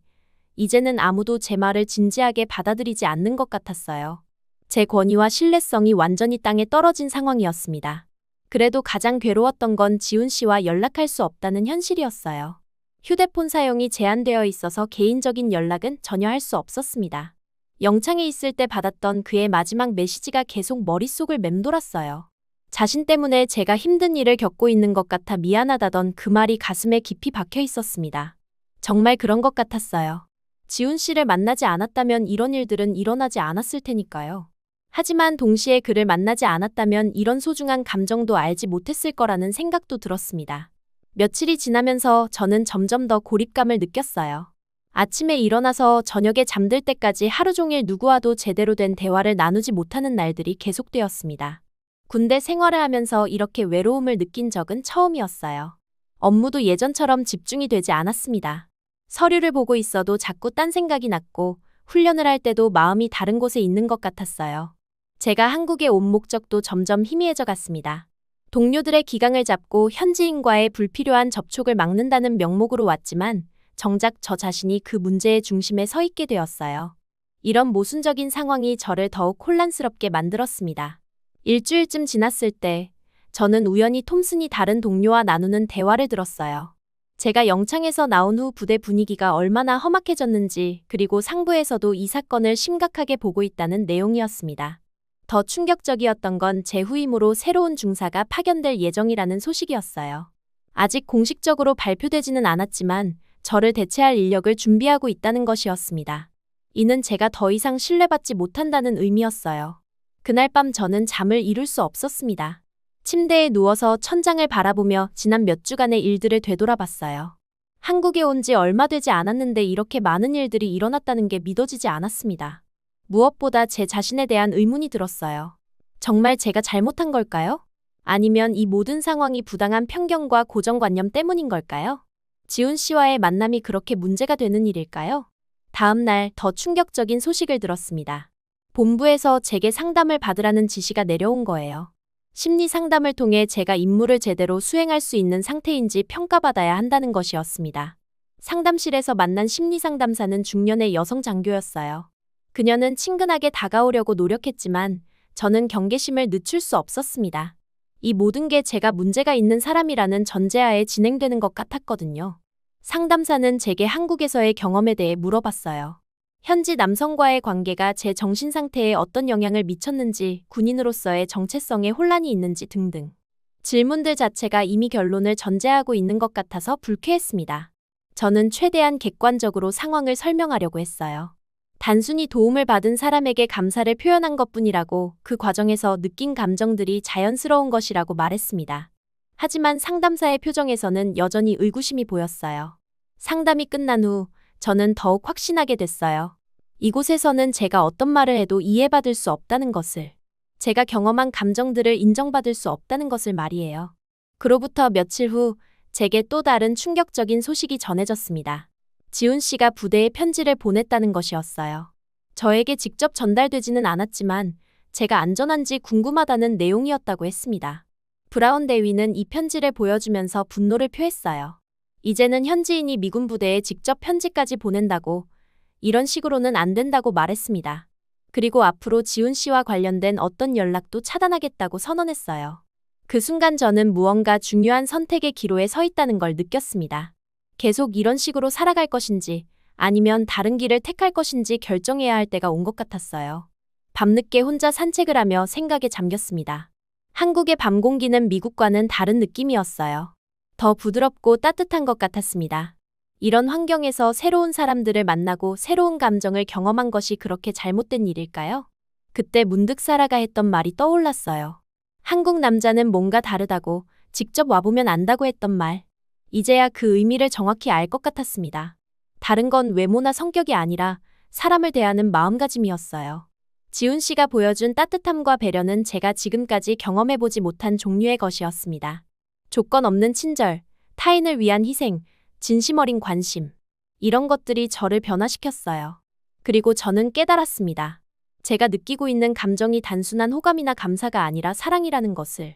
이제는 아무도 제 말을 진지하게 받아들이지 않는 것 같았어요. 제 권위와 신뢰성이 완전히 땅에 떨어진 상황이었습니다. 그래도 가장 괴로웠던 건 지훈 씨와 연락할 수 없다는 현실이었어요. 휴대폰 사용이 제한되어 있어서 개인적인 연락은 전혀 할 수 없었습니다. 영창에 있을 때 받았던 그의 마지막 메시지가 계속 머릿속을 맴돌았어요. 자신 때문에 제가 힘든 일을 겪고 있는 것 같아 미안하다던 그 말이 가슴에 깊이 박혀 있었습니다. 정말 그런 것 같았어요. 지훈 씨를 만나지 않았다면 이런 일들은 일어나지 않았을 테니까요. 하지만 동시에 그를 만나지 않았다면 이런 소중한 감정도 알지 못했을 거라는 생각도 들었습니다. 며칠이 지나면서 저는 점점 더 고립감을 느꼈어요. 아침에 일어나서 저녁에 잠들 때까지 하루 종일 누구와도 제대로 된 대화를 나누지 못하는 날들이 계속되었습니다. 군대 생활을 하면서 이렇게 외로움을 느낀 적은 처음이었어요. 업무도 예전처럼 집중이 되지 않았습니다. 서류를 보고 있어도 자꾸 딴 생각이 났고, 훈련을 할 때도 마음이 다른 곳에 있는 것 같았어요. 제가 한국에 온 목적도 점점 희미해져 갔습니다. 동료들의 기강을 잡고 현지인과의 불필요한 접촉을 막는다는 명목으로 왔지만 정작 저 자신이 그 문제의 중심에 서 있게 되었어요. 이런 모순적인 상황이 저를 더욱 혼란스럽게 만들었습니다. 일주일쯤 지났을 때 저는 우연히 톰슨이 다른 동료와 나누는 대화를 들었어요. 제가 영창에서 나온 후 부대 분위기가 얼마나 험악해졌는지, 그리고 상부에서도 이 사건을 심각하게 보고 있다는 내용이었습니다. 더 충격적이었던 건 제 후임으로 새로운 중사가 파견될 예정이라는 소식이었어요. 아직 공식적으로 발표되지는 않았지만 저를 대체할 인력을 준비하고 있다는 것이었습니다. 이는 제가 더 이상 신뢰받지 못한다는 의미였어요. 그날 밤 저는 잠을 이룰 수 없었습니다. 침대에 누워서 천장을 바라보며 지난 몇 주간의 일들을 되돌아봤어요. 한국에 온 지 얼마 되지 않았는데 이렇게 많은 일들이 일어났다는 게 믿어지지 않았습니다. 무엇보다 제 자신에 대한 의문이 들었어요. 정말 제가 잘못한 걸까요? 아니면 이 모든 상황이 부당한 편견과 고정관념 때문인 걸까요? 지훈 씨와의 만남이 그렇게 문제가 되는 일일까요? 다음 날 더 충격적인 소식을 들었습니다. 본부에서 제게 상담을 받으라는 지시가 내려온 거예요. 심리 상담을 통해 제가 임무를 제대로 수행할 수 있는 상태인지 평가받아야 한다는 것이었습니다. 상담실에서 만난 심리 상담사는 중년의 여성 장교였어요. 그녀는 친근하게 다가오려고 노력했지만 저는 경계심을 늦출 수 없었습니다. 이 모든 게 제가 문제가 있는 사람이라는 전제하에 진행되는 것 같았거든요. 상담사는 제게 한국에서의 경험에 대해 물어봤어요. 현지 남성과의 관계가 제 정신 상태에 어떤 영향을 미쳤는지, 군인으로서의 정체성에 혼란이 있는지 등등. 질문들 자체가 이미 결론을 전제하고 있는 것 같아서 불쾌했습니다. 저는 최대한 객관적으로 상황을 설명하려고 했어요. 단순히 도움을 받은 사람에게 감사를 표현한 것뿐이라고 그 과정에서 느낀 감정들이 자연스러운 것이라고 말했습니다. 하지만 상담사의 표정에서는 여전히 의구심이 보였어요. 상담이 끝난 후 저는 더욱 확신하게 됐어요. 이곳에서는 제가 어떤 말을 해도 이해받을 수 없다는 것을, 제가 경험한 감정들을 인정받을 수 없다는 것을 말이에요. 그로부터 며칠 후 제게 또 다른 충격적인 소식이 전해졌습니다. 지훈 씨가 부대에 편지를 보냈다는 것이었어요. 저에게 직접 전달되지는 않았지만 제가 안전한지 궁금하다는 내용이었다고 했습니다. 브라운 대위는 이 편지를 보여주면서 분노를 표했어요. 이제는 현지인이 미군 부대에 직접 편지까지 보낸다고, 이런 식으로는 안 된다고 말했습니다. 그리고 앞으로 지훈 씨와 관련된 어떤 연락도 차단하겠다고 선언했어요. 그 순간 저는 무언가 중요한 선택의 기로에 서 있다는 걸 느꼈습니다. 계속 이런 식으로 살아갈 것인지 아니면 다른 길을 택할 것인지 결정해야 할 때가 온 것 같았어요. 밤늦게 혼자 산책을 하며 생각에 잠겼습니다. 한국의 밤 공기는 미국과는 다른 느낌이었어요. 더 부드럽고 따뜻한 것 같았습니다. 이런 환경에서 새로운 사람들을 만나고 새로운 감정을 경험한 것이 그렇게 잘못된 일일까요? 그때 문득 사라가 했던 말이 떠올랐어요. 한국 남자는 뭔가 다르다고, 직접 와보면 안다고 했던 말. 이제야 그 의미를 정확히 알 것 같았습니다. 다른 건 외모나 성격이 아니라 사람을 대하는 마음가짐이었어요. 지훈 씨가 보여준 따뜻함과 배려는 제가 지금까지 경험해보지 못한 종류의 것이었습니다. 조건 없는 친절, 타인을 위한 희생, 진심 어린 관심. 이런 것들이 저를 변화시켰어요. 그리고 저는 깨달았습니다. 제가 느끼고 있는 감정이 단순한 호감이나 감사가 아니라 사랑이라는 것을.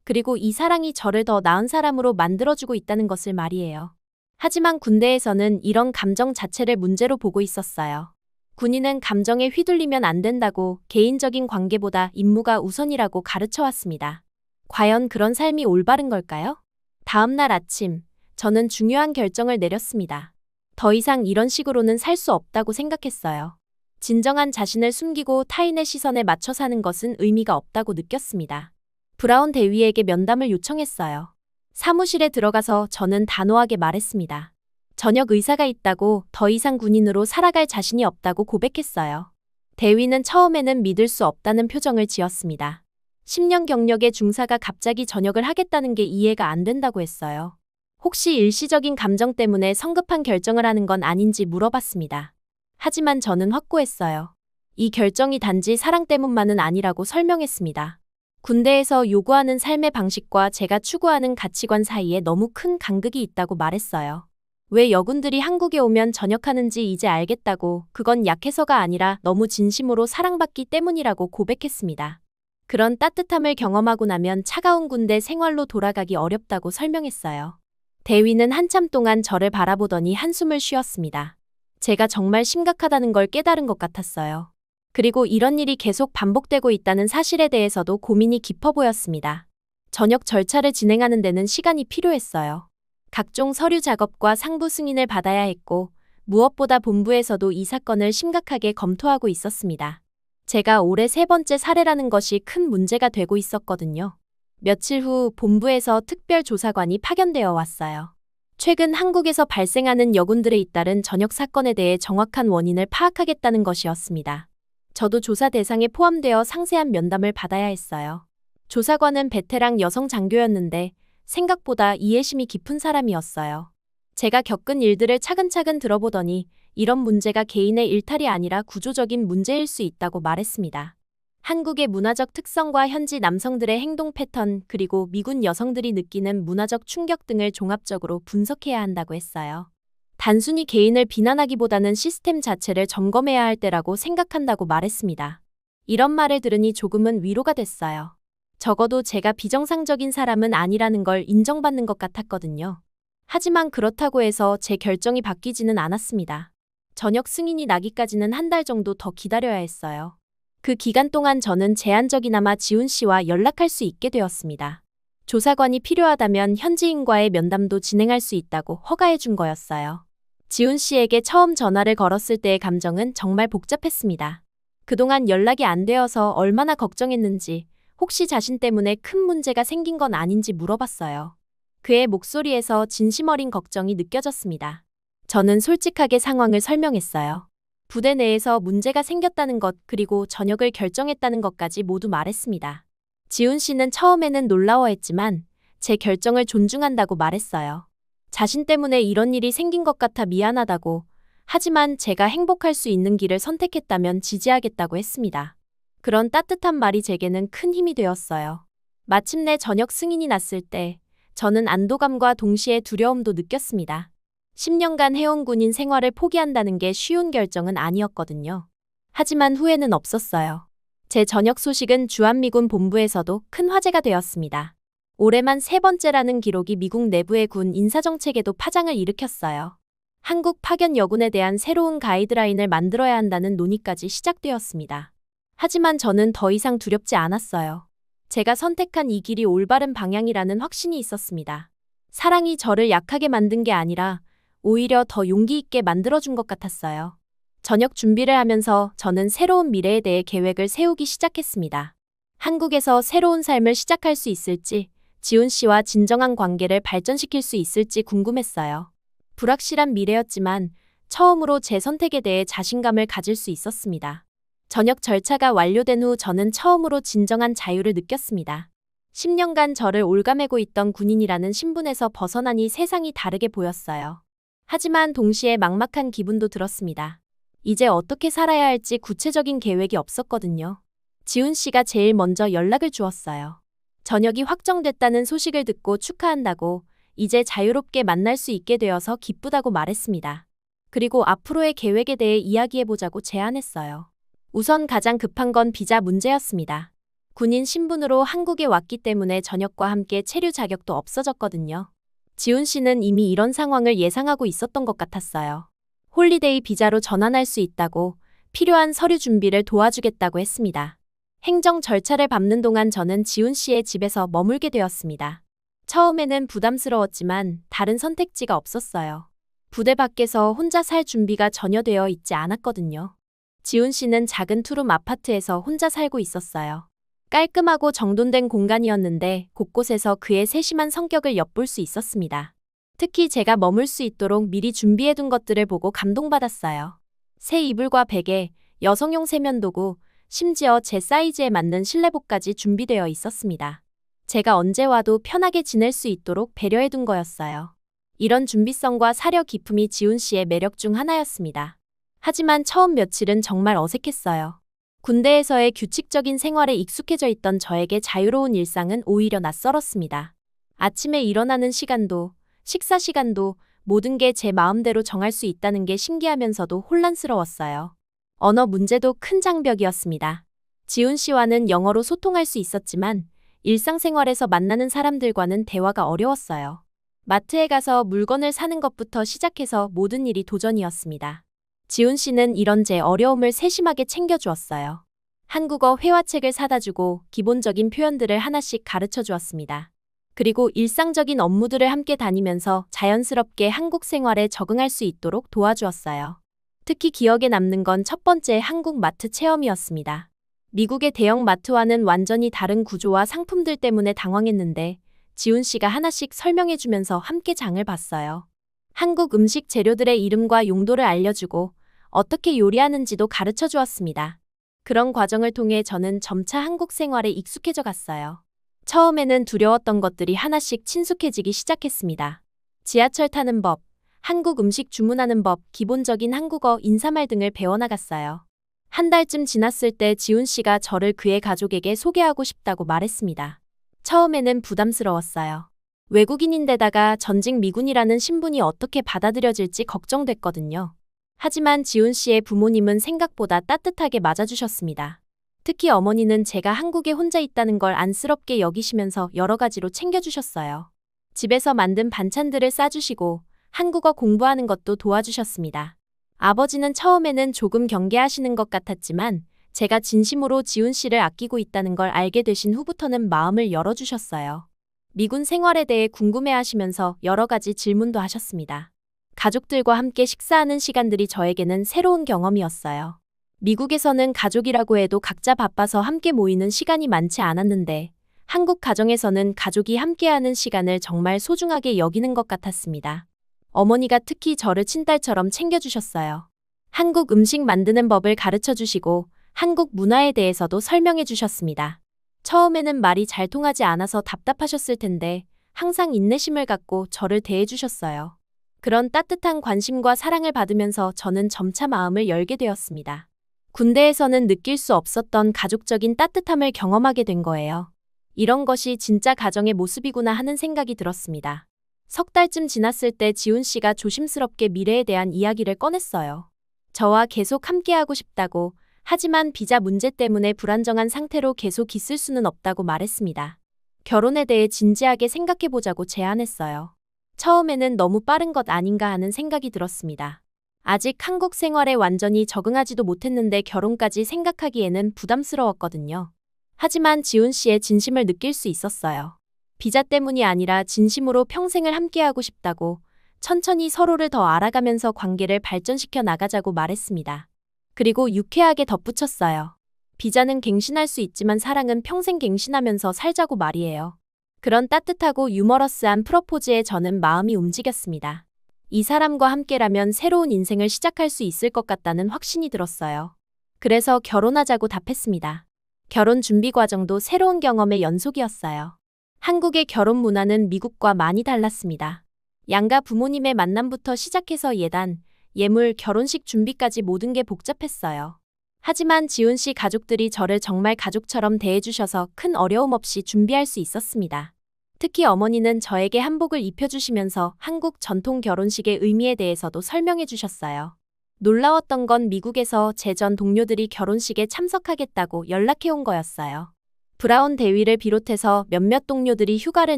그리고 이 사랑이 저를 더 나은 사람으로 만들어주고 있다는 것을 말이에요. 하지만 군대에서는 이런 감정 자체를 문제로 보고 있었어요. 군인은 감정에 휘둘리면 안 된다고, 개인적인 관계보다 임무가 우선이라고 가르쳐왔습니다. 과연 그런 삶이 올바른 걸까요? 다음 날 아침, 저는 중요한 결정을 내렸습니다. 더 이상 이런 식으로는 살 수 없다고 생각했어요. 진정한 자신을 숨기고 타인의 시선에 맞춰 사는 것은 의미가 없다고 느꼈습니다. 브라운 대위에게 면담을 요청했어요. 사무실에 들어가서 저는 단호하게 말했습니다. 저녁 의사가 있다고, 더 이상 군인으로 살아갈 자신이 없다고 고백했어요. 대위는 처음에는 믿을 수 없다는 표정을 지었습니다. 10년 경력의 중사가 갑자기 전역을 하겠다는 게 이해가 안 된다고 했어요. 혹시 일시적인 감정 때문에 성급한 결정을 하는 건 아닌지 물어봤습니다. 하지만 저는 확고했어요. 이 결정이 단지 사랑 때문만은 아니라고 설명했습니다. 군대에서 요구하는 삶의 방식과 제가 추구하는 가치관 사이에 너무 큰 간극이 있다고 말했어요. 왜 여군들이 한국에 오면 전역하는지 이제 알겠다고, 그건 약해서가 아니라 너무 진심으로 사랑받기 때문이라고 고백했습니다. 그런 따뜻함을 경험하고 나면 차가운 군대 생활로 돌아가기 어렵다고 설명했어요. 대위는 한참 동안 저를 바라보더니 한숨을 쉬었습니다. 제가 정말 심각하다는 걸 깨달은 것 같았어요. 그리고 이런 일이 계속 반복되고 있다는 사실에 대해서도 고민이 깊어 보였습니다. 전역 절차를 진행하는 데는 시간이 필요했어요. 각종 서류 작업과 상부 승인을 받아야 했고, 무엇보다 본부에서도 이 사건을 심각하게 검토하고 있었습니다. 제가 올해 3번째 사례라는 것이 큰 문제가 되고 있었거든요. 며칠 후 본부에서 특별조사관이 파견되어 왔어요. 최근 한국에서 발생하는 여군들에 잇따른 전역 사건에 대해 정확한 원인을 파악하겠다는 것이었습니다. 저도 조사 대상에 포함되어 상세한 면담을 받아야 했어요. 조사관은 베테랑 여성 장교였는데 생각보다 이해심이 깊은 사람이었어요. 제가 겪은 일들을 차근차근 들어보더니 이런 문제가 개인의 일탈이 아니라 구조적인 문제일 수 있다고 말했습니다. 한국의 문화적 특성과 현지 남성들의 행동 패턴, 그리고 미군 여성들이 느끼는 문화적 충격 등을 종합적으로 분석해야 한다고 했어요. 단순히 개인을 비난하기보다는 시스템 자체를 점검해야 할 때라고 생각한다고 말했습니다. 이런 말을 들으니 조금은 위로가 됐어요. 적어도 제가 비정상적인 사람은 아니라는 걸 인정받는 것 같았거든요. 하지만 그렇다고 해서 제 결정이 바뀌지는 않았습니다. 전역 승인이 나기까지는 한 달 정도 더 기다려야 했어요. 그 기간 동안 저는 제한적이나마 지훈 씨와 연락할 수 있게 되었습니다. 조사관이 필요하다면 현지인과의 면담도 진행할 수 있다고 허가해 준 거였어요. 지훈 씨에게 처음 전화를 걸었을 때의 감정은 정말 복잡했습니다. 그동안 연락이 안 되어서 얼마나 걱정했는지, 혹시 자신 때문에 큰 문제가 생긴 건 아닌지 물어봤어요. 그의 목소리에서 진심 어린 걱정이 느껴졌습니다. 저는 솔직하게 상황을 설명했어요. 부대 내에서 문제가 생겼다는 것 그리고 전역을 결정했다는 것까지 모두 말했습니다. 지훈 씨는 처음에는 놀라워했지만 제 결정을 존중한다고 말했어요. 자신 때문에 이런 일이 생긴 것 같아 미안하다고, 하지만 제가 행복할 수 있는 길을 선택했다면 지지하겠다고 했습니다. 그런 따뜻한 말이 제게는 큰 힘이 되었어요. 마침내 전역 승인이 났을 때 저는 안도감과 동시에 두려움도 느꼈습니다. 10년간 해온 군인 생활을 포기한다는 게 쉬운 결정은 아니었거든요. 하지만 후회는 없었어요. 제 전역 소식은 주한미군 본부에서도 큰 화제가 되었습니다. 올해만 3번째라는 기록이 미국 내부의 군 인사정책에도 파장을 일으켰어요. 한국 파견 여군에 대한 새로운 가이드라인을 만들어야 한다는 논의까지 시작되었습니다. 하지만 저는 더 이상 두렵지 않았어요. 제가 선택한 이 길이 올바른 방향이라는 확신이 있었습니다. 사랑이 저를 약하게 만든 게 아니라 오히려 더 용기 있게 만들어준 것 같았어요. 전역 준비를 하면서 저는 새로운 미래에 대해 계획을 세우기 시작했습니다. 한국에서 새로운 삶을 시작할 수 있을지, 지훈 씨와 진정한 관계를 발전시킬 수 있을지 궁금했어요. 불확실한 미래였지만 처음으로 제 선택에 대해 자신감을 가질 수 있었습니다. 전역 절차가 완료된 후 저는 처음으로 진정한 자유를 느꼈습니다. 10년간 저를 올가매고 있던 군인이라는 신분에서 벗어나니 세상이 다르게 보였어요. 하지만 동시에 막막한 기분도 들었습니다. 이제 어떻게 살아야 할지 구체적인 계획이 없었거든요. 지훈 씨가 제일 먼저 연락을 주었어요. 전역이 확정됐다는 소식을 듣고 축하한다고, 이제 자유롭게 만날 수 있게 되어서 기쁘다고 말했습니다. 그리고 앞으로의 계획에 대해 이야기해보자고 제안했어요. 우선 가장 급한 건 비자 문제였습니다. 군인 신분으로 한국에 왔기 때문에 전역과 함께 체류 자격도 없어졌거든요. 지훈 씨는 이미 이런 상황을 예상하고 있었던 것 같았어요. 홀리데이 비자로 전환할 수 있다고, 필요한 서류 준비를 도와주겠다고 했습니다. 행정 절차를 밟는 동안 저는 지훈 씨의 집에서 머물게 되었습니다. 처음에는 부담스러웠지만 다른 선택지가 없었어요. 부대 밖에서 혼자 살 준비가 전혀 되어 있지 않았거든요. 지훈 씨는 작은 투룸 아파트에서 혼자 살고 있었어요. 깔끔하고 정돈된 공간이었는데 곳곳에서 그의 세심한 성격을 엿볼 수 있었습니다. 특히 제가 머물 수 있도록 미리 준비해둔 것들을 보고 감동받았어요. 새 이불과 베개, 여성용 세면도구, 심지어 제 사이즈에 맞는 실내복까지 준비되어 있었습니다. 제가 언제 와도 편하게 지낼 수 있도록 배려해둔 거였어요. 이런 준비성과 사려 깊음이 지훈 씨의 매력 중 하나였습니다. 하지만 처음 며칠은 정말 어색했어요. 군대에서의 규칙적인 생활에 익숙해져 있던 저에게 자유로운 일상은 오히려 낯설었습니다. 아침에 일어나는 시간도, 식사 시간도 모든 게 제 마음대로 정할 수 있다는 게 신기하면서도 혼란스러웠어요. 언어 문제도 큰 장벽이었습니다. 지훈 씨와는 영어로 소통할 수 있었지만 일상생활에서 만나는 사람들과는 대화가 어려웠어요. 마트에 가서 물건을 사는 것부터 시작해서 모든 일이 도전이었습니다. 지훈 씨는 이런 제 어려움을 세심하게 챙겨주었어요. 한국어 회화책을 사다 주고 기본적인 표현들을 하나씩 가르쳐 주었습니다. 그리고 일상적인 업무들을 함께 다니면서 자연스럽게 한국 생활에 적응할 수 있도록 도와주었어요. 특히 기억에 남는 건 첫 번째 한국 마트 체험이었습니다. 미국의 대형 마트와는 완전히 다른 구조와 상품들 때문에 당황했는데 지훈 씨가 하나씩 설명해주면서 함께 장을 봤어요. 한국 음식 재료들의 이름과 용도를 알려주고 어떻게 요리하는지도 가르쳐 주었습니다. 그런 과정을 통해 저는 점차 한국 생활에 익숙해져 갔어요. 처음에는 두려웠던 것들이 하나씩 친숙해지기 시작했습니다. 지하철 타는 법, 한국 음식 주문하는 법, 기본적인 한국어 인사말 등을 배워나갔어요. 한 달쯤 지났을 때 지훈 씨가 저를 그의 가족에게 소개하고 싶다고 말했습니다. 처음에는 부담스러웠어요. 외국인인데다가 전직 미군이라는 신분이 어떻게 받아들여질지 걱정됐거든요. 하지만 지훈 씨의 부모님은 생각보다 따뜻하게 맞아주셨습니다. 특히 어머니는 제가 한국에 혼자 있다는 걸 안쓰럽게 여기시면서 여러 가지로 챙겨주셨어요. 집에서 만든 반찬들을 싸주시고 한국어 공부하는 것도 도와주셨습니다. 아버지는 처음에는 조금 경계하시는 것 같았지만 제가 진심으로 지훈 씨를 아끼고 있다는 걸 알게 되신 후부터는 마음을 열어주셨어요. 미군 생활에 대해 궁금해하시면서 여러 가지 질문도 하셨습니다. 가족들과 함께 식사하는 시간들이 저에게는 새로운 경험이었어요. 미국에서는 가족이라고 해도 각자 바빠서 함께 모이는 시간이 많지 않았는데 한국 가정에서는 가족이 함께하는 시간을 정말 소중하게 여기는 것 같았습니다. 어머니가 특히 저를 친딸처럼 챙겨주셨어요. 한국 음식 만드는 법을 가르쳐 주시고 한국 문화에 대해서도 설명해 주셨습니다. 처음에는 말이 잘 통하지 않아서 답답하셨을 텐데 항상 인내심을 갖고 저를 대해 주셨어요. 그런 따뜻한 관심과 사랑을 받으면서 저는 점차 마음을 열게 되었습니다. 군대에서는 느낄 수 없었던 가족적인 따뜻함을 경험하게 된 거예요. 이런 것이 진짜 가정의 모습이구나 하는 생각이 들었습니다. 석 달쯤 지났을 때 지훈 씨가 조심스럽게 미래에 대한 이야기를 꺼냈어요. 저와 계속 함께하고 싶다고, 하지만 비자 문제 때문에 불안정한 상태로 계속 있을 수는 없다고 말했습니다. 결혼에 대해 진지하게 생각해보자고 제안했어요. 처음에는 너무 빠른 것 아닌가 하는 생각이 들었습니다. 아직 한국 생활에 완전히 적응하지도 못했는데 결혼까지 생각하기에는 부담스러웠거든요. 하지만 지훈 씨의 진심을 느낄 수 있었어요. 비자 때문이 아니라 진심으로 평생을 함께하고 싶다고, 천천히 서로를 더 알아가면서 관계를 발전시켜 나가자고 말했습니다. 그리고 유쾌하게 덧붙였어요. 비자는 갱신할 수 있지만 사랑은 평생 갱신하면서 살자고 말이에요. 그런 따뜻하고 유머러스한 프로포즈에 저는 마음이 움직였습니다. 이 사람과 함께라면 새로운 인생을 시작할 수 있을 것 같다는 확신이 들었어요. 그래서 결혼하자고 답했습니다. 결혼 준비 과정도 새로운 경험의 연속이었어요. 한국의 결혼 문화는 미국과 많이 달랐습니다. 양가 부모님의 만남부터 시작해서 예단, 예물, 결혼식 준비까지 모든 게 복잡했어요. 하지만 지훈 씨 가족들이 저를 정말 가족처럼 대해주셔서 큰 어려움 없이 준비할 수 있었습니다. 특히 어머니는 저에게 한복을 입혀주시면서 한국 전통 결혼식의 의미에 대해서도 설명해 주셨어요. 놀라웠던 건 미국에서 제 전 동료들이 결혼식에 참석하겠다고 연락해 온 거였어요. 브라운 대위를 비롯해서 몇몇 동료들이 휴가를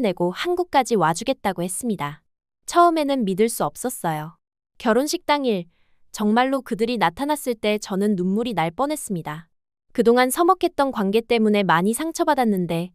내고 한국까지 와주겠다고 했습니다. 처음에는 믿을 수 없었어요. 결혼식 당일, 정말로 그들이 나타났을 때 저는 눈물이 날 뻔했습니다. 그동안 서먹했던 관계 때문에 많이 상처받았는데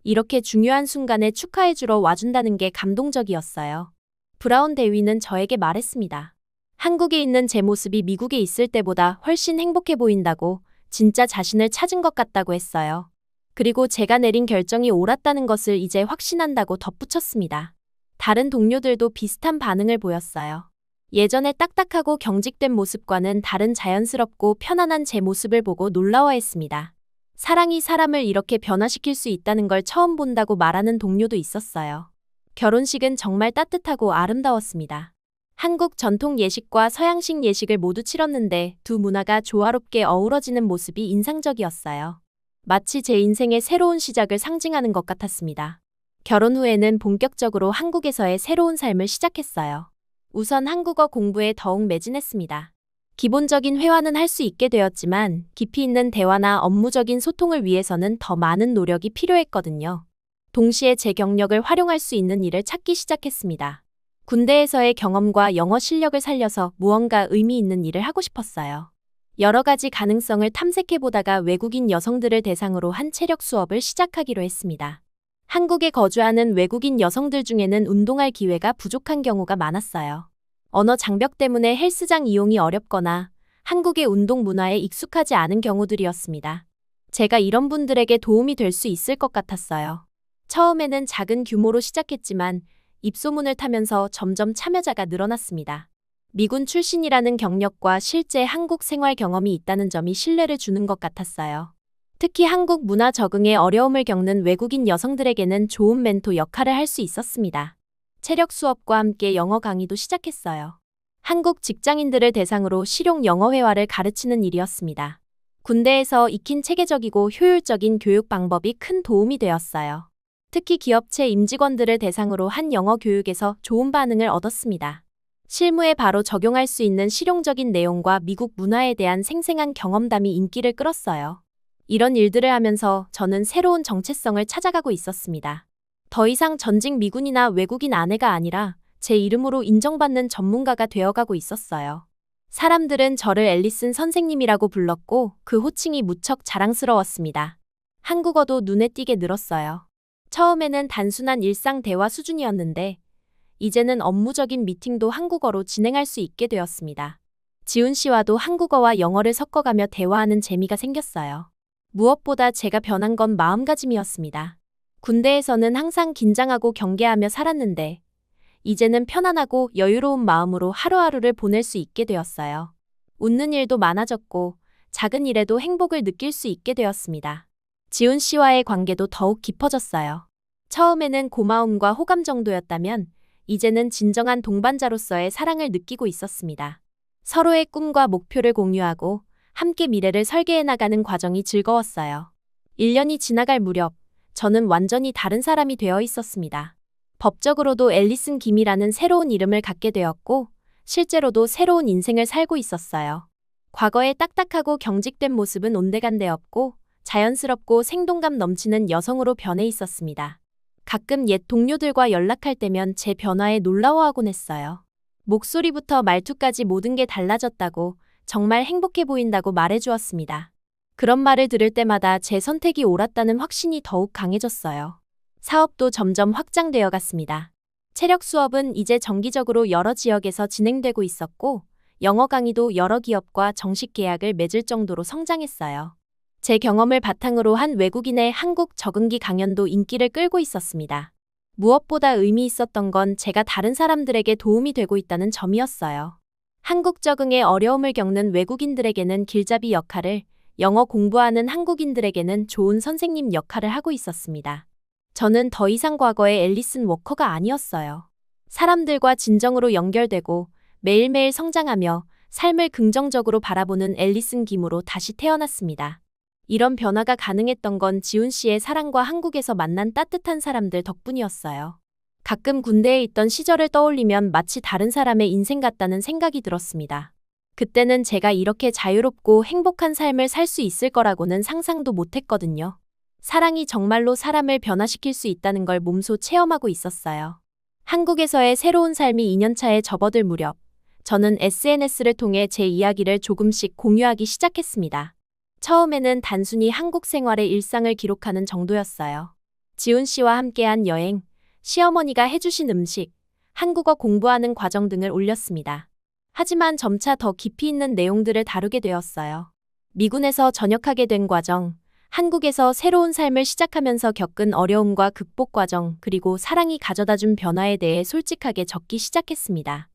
이렇게 중요한 순간에 축하해주러 와준다는 게 감동적이었어요. 브라운 대위는 저에게 말했습니다. 한국에 있는 제 모습이 미국에 있을 때보다 훨씬 행복해 보인다고, 진짜 자신을 찾은 것 같다고 했어요. 그리고 제가 내린 결정이 옳았다는 것을 이제 확신한다고 덧붙였습니다. 다른 동료들도 비슷한 반응을 보였어요. 예전에 딱딱하고 경직된 모습과는 다른 자연스럽고 편안한 제 모습을 보고 놀라워했습니다. 사랑이 사람을 이렇게 변화시킬 수 있다는 걸 처음 본다고 말하는 동료도 있었어요. 결혼식은 정말 따뜻하고 아름다웠습니다. 한국 전통 예식과 서양식 예식을 모두 치렀는데 두 문화가 조화롭게 어우러지는 모습이 인상적이었어요. 마치 제 인생의 새로운 시작을 상징하는 것 같았습니다. 결혼 후에는 본격적으로 한국에서의 새로운 삶을 시작했어요. 우선 한국어 공부에 더욱 매진했습니다. 기본적인 회화는 할 수 있게 되었지만 깊이 있는 대화나 업무적인 소통을 위해서는 더 많은 노력이 필요했거든요. 동시에 제 경력을 활용할 수 있는 일을 찾기 시작했습니다. 군대에서의 경험과 영어 실력을 살려서 무언가 의미 있는 일을 하고 싶었어요. 여러 가지 가능성을 탐색해보다가 외국인 여성들을 대상으로 한 체력 수업을 시작하기로 했습니다. 한국에 거주하는 외국인 여성들 중에는 운동할 기회가 부족한 경우가 많았어요. 언어 장벽 때문에 헬스장 이용이 어렵거나 한국의 운동 문화에 익숙하지 않은 경우들이었습니다. 제가 이런 분들에게 도움이 될 수 있을 것 같았어요. 처음에는 작은 규모로 시작했지만 입소문을 타면서 점점 참여자가 늘어났습니다. 미군 출신이라는 경력과 실제 한국 생활 경험이 있다는 점이 신뢰를 주는 것 같았어요. 특히 한국 문화 적응에 어려움을 겪는 외국인 여성들에게는 좋은 멘토 역할을 할 수 있었습니다. 체력 수업과 함께 영어 강의도 시작했어요. 한국 직장인들을 대상으로 실용 영어 회화를 가르치는 일이었습니다. 군대에서 익힌 체계적이고 효율적인 교육 방법이 큰 도움이 되었어요. 특히 기업체 임직원들을 대상으로 한 영어 교육에서 좋은 반응을 얻었습니다. 실무에 바로 적용할 수 있는 실용적인 내용과 미국 문화에 대한 생생한 경험담이 인기를 끌었어요. 이런 일들을 하면서 저는 새로운 정체성을 찾아가고 있었습니다. 더 이상 전직 미군이나 외국인 아내가 아니라 제 이름으로 인정받는 전문가가 되어가고 있었어요. 사람들은 저를 앨리슨 선생님이라고 불렀고 그 호칭이 무척 자랑스러웠습니다. 한국어도 눈에 띄게 늘었어요. 처음에는 단순한 일상 대화 수준이었는데 이제는 업무적인 미팅도 한국어로 진행할 수 있게 되었습니다. 지훈 씨와도 한국어와 영어를 섞어가며 대화하는 재미가 생겼어요. 무엇보다 제가 변한 건 마음가짐이었습니다. 군대에서는 항상 긴장하고 경계하며 살았는데 이제는 편안하고 여유로운 마음으로 하루하루를 보낼 수 있게 되었어요. 웃는 일도 많아졌고 작은 일에도 행복을 느낄 수 있게 되었습니다. 지훈 씨와의 관계도 더욱 깊어졌어요. 처음에는 고마움과 호감 정도였다면 이제는 진정한 동반자로서의 사랑을 느끼고 있었습니다. 서로의 꿈과 목표를 공유하고 함께 미래를 설계해 나가는 과정이 즐거웠어요. 1년이 지나갈 무렵 저는 완전히 다른 사람이 되어 있었습니다. 법적으로도 앨리슨 김이라는 새로운 이름을 갖게 되었고 실제로도 새로운 인생을 살고 있었어요. 과거의 딱딱하고 경직된 모습은 온데간데 없고 자연스럽고 생동감 넘치는 여성으로 변해 있었습니다. 가끔 옛 동료들과 연락할 때면 제 변화에 놀라워하곤 했어요. 목소리부터 말투까지 모든 게 달라졌다고, 정말 행복해 보인다고 말해주었습니다. 그런 말을 들을 때마다 제 선택이 옳았다는 확신이 더욱 강해졌어요. 사업도 점점 확장되어 갔습니다. 체력 수업은 이제 정기적으로 여러 지역에서 진행되고 있었고, 영어 강의도 여러 기업과 정식 계약을 맺을 정도로 성장했어요. 제 경험을 바탕으로 한 외국인의 한국 적응기 강연도 인기를 끌고 있었습니다. 무엇보다 의미 있었던 건 제가 다른 사람들에게 도움이 되고 있다는 점이었어요. 한국 적응에 어려움을 겪는 외국인들에게는 길잡이 역할을, 영어 공부하는 한국인들에게는 좋은 선생님 역할을 하고 있었습니다. 저는 더 이상 과거의 앨리슨 워커가 아니었어요. 사람들과 진정으로 연결되고 매일매일 성장하며 삶을 긍정적으로 바라보는 앨리슨 김으로 다시 태어났습니다. 이런 변화가 가능했던 건 지훈 씨의 사랑과 한국에서 만난 따뜻한 사람들 덕분이었어요. 가끔 군대에 있던 시절을 떠올리면 마치 다른 사람의 인생 같다는 생각이 들었습니다. 그때는 제가 이렇게 자유롭고 행복한 삶을 살 수 있을 거라고는 상상도 못했거든요. 사랑이 정말로 사람을 변화시킬 수 있다는 걸 몸소 체험하고 있었어요. 한국에서의 새로운 삶이 2년차에 접어들 무렵, 저는 SNS를 통해 제 이야기를 조금씩 공유하기 시작했습니다. 처음에는 단순히 한국 생활의 일상을 기록하는 정도였어요. 지훈 씨와 함께한 여행, 시어머니가 해주신 음식, 한국어 공부하는 과정 등을 올렸습니다. 하지만 점차 더 깊이 있는 내용들을 다루게 되었어요. 미군에서 전역하게 된 과정, 한국에서 새로운 삶을 시작하면서 겪은 어려움과 극복 과정, 그리고 사랑이 가져다준 변화에 대해 솔직하게 적기 시작했습니다.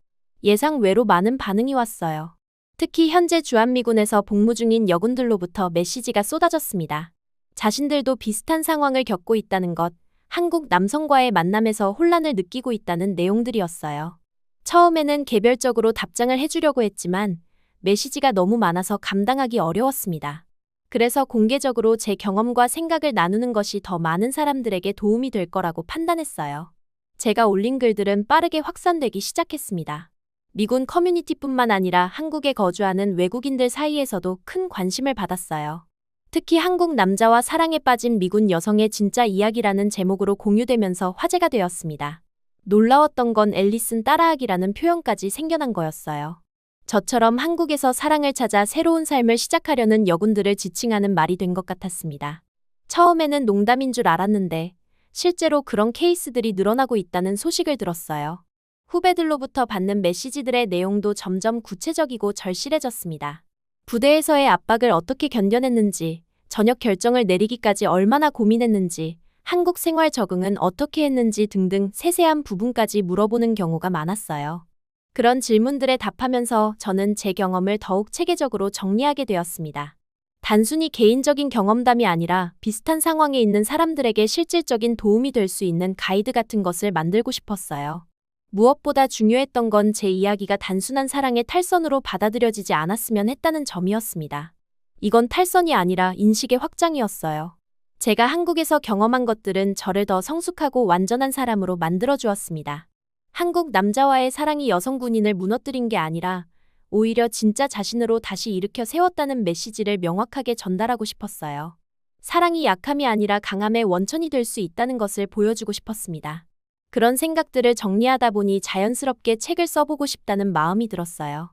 예상 외로 많은 반응이 왔어요. 특히 현재 주한미군에서 복무 중인 여군들로부터 메시지가 쏟아졌습니다. 자신들도 비슷한 상황을 겪고 있다는 것, 한국 남성과의 만남에서 혼란을 느끼고 있다는 내용들이었어요. 처음에는 개별적으로 답장을 해주려고 했지만 메시지가 너무 많아서 감당하기 어려웠습니다. 그래서 공개적으로 제 경험과 생각을 나누는 것이 더 많은 사람들에게 도움이 될 거라고 판단했어요. 제가 올린 글들은 빠르게 확산되기 시작했습니다. 미군 커뮤니티뿐만 아니라 한국에 거주하는 외국인들 사이에서도 큰 관심을 받았어요. 특히 한국 남자와 사랑에 빠진 미군 여성의 진짜 이야기라는 제목으로 공유되면서 화제가 되었습니다. 놀라웠던 건 앨리슨 따라하기라는 표현까지 생겨난 거였어요. 저처럼 한국에서 사랑을 찾아 새로운 삶을 시작하려는 여군들을 지칭하는 말이 된 것 같았습니다. 처음에는 농담인 줄 알았는데 실제로 그런 케이스들이 늘어나고 있다는 소식을 들었어요. 후배들로부터 받는 메시지들의 내용도 점점 구체적이고 절실해졌습니다. 부대에서의 압박을 어떻게 견뎌냈는지, 전역 결정을 내리기까지 얼마나 고민했는지, 한국 생활 적응은 어떻게 했는지 등등 세세한 부분까지 물어보는 경우가 많았어요. 그런 질문들에 답하면서 저는 제 경험을 더욱 체계적으로 정리하게 되었습니다. 단순히 개인적인 경험담이 아니라 비슷한 상황에 있는 사람들에게 실질적인 도움이 될 수 있는 가이드 같은 것을 만들고 싶었어요. 무엇보다 중요했던 건 제 이야기가 단순한 사랑의 탈선으로 받아들여지지 않았으면 했다는 점이었습니다. 이건 탈선이 아니라 인식의 확장이었어요. 제가 한국에서 경험한 것들은 저를 더 성숙하고 완전한 사람으로 만들어주었습니다. 한국 남자와의 사랑이 여성 군인을 무너뜨린 게 아니라 오히려 진짜 자신으로 다시 일으켜 세웠다는 메시지를 명확하게 전달하고 싶었어요. 사랑이 약함이 아니라 강함의 원천이 될 수 있다는 것을 보여주고 싶었습니다. 그런 생각들을 정리하다 보니 자연스럽게 책을 써보고 싶다는 마음이 들었어요.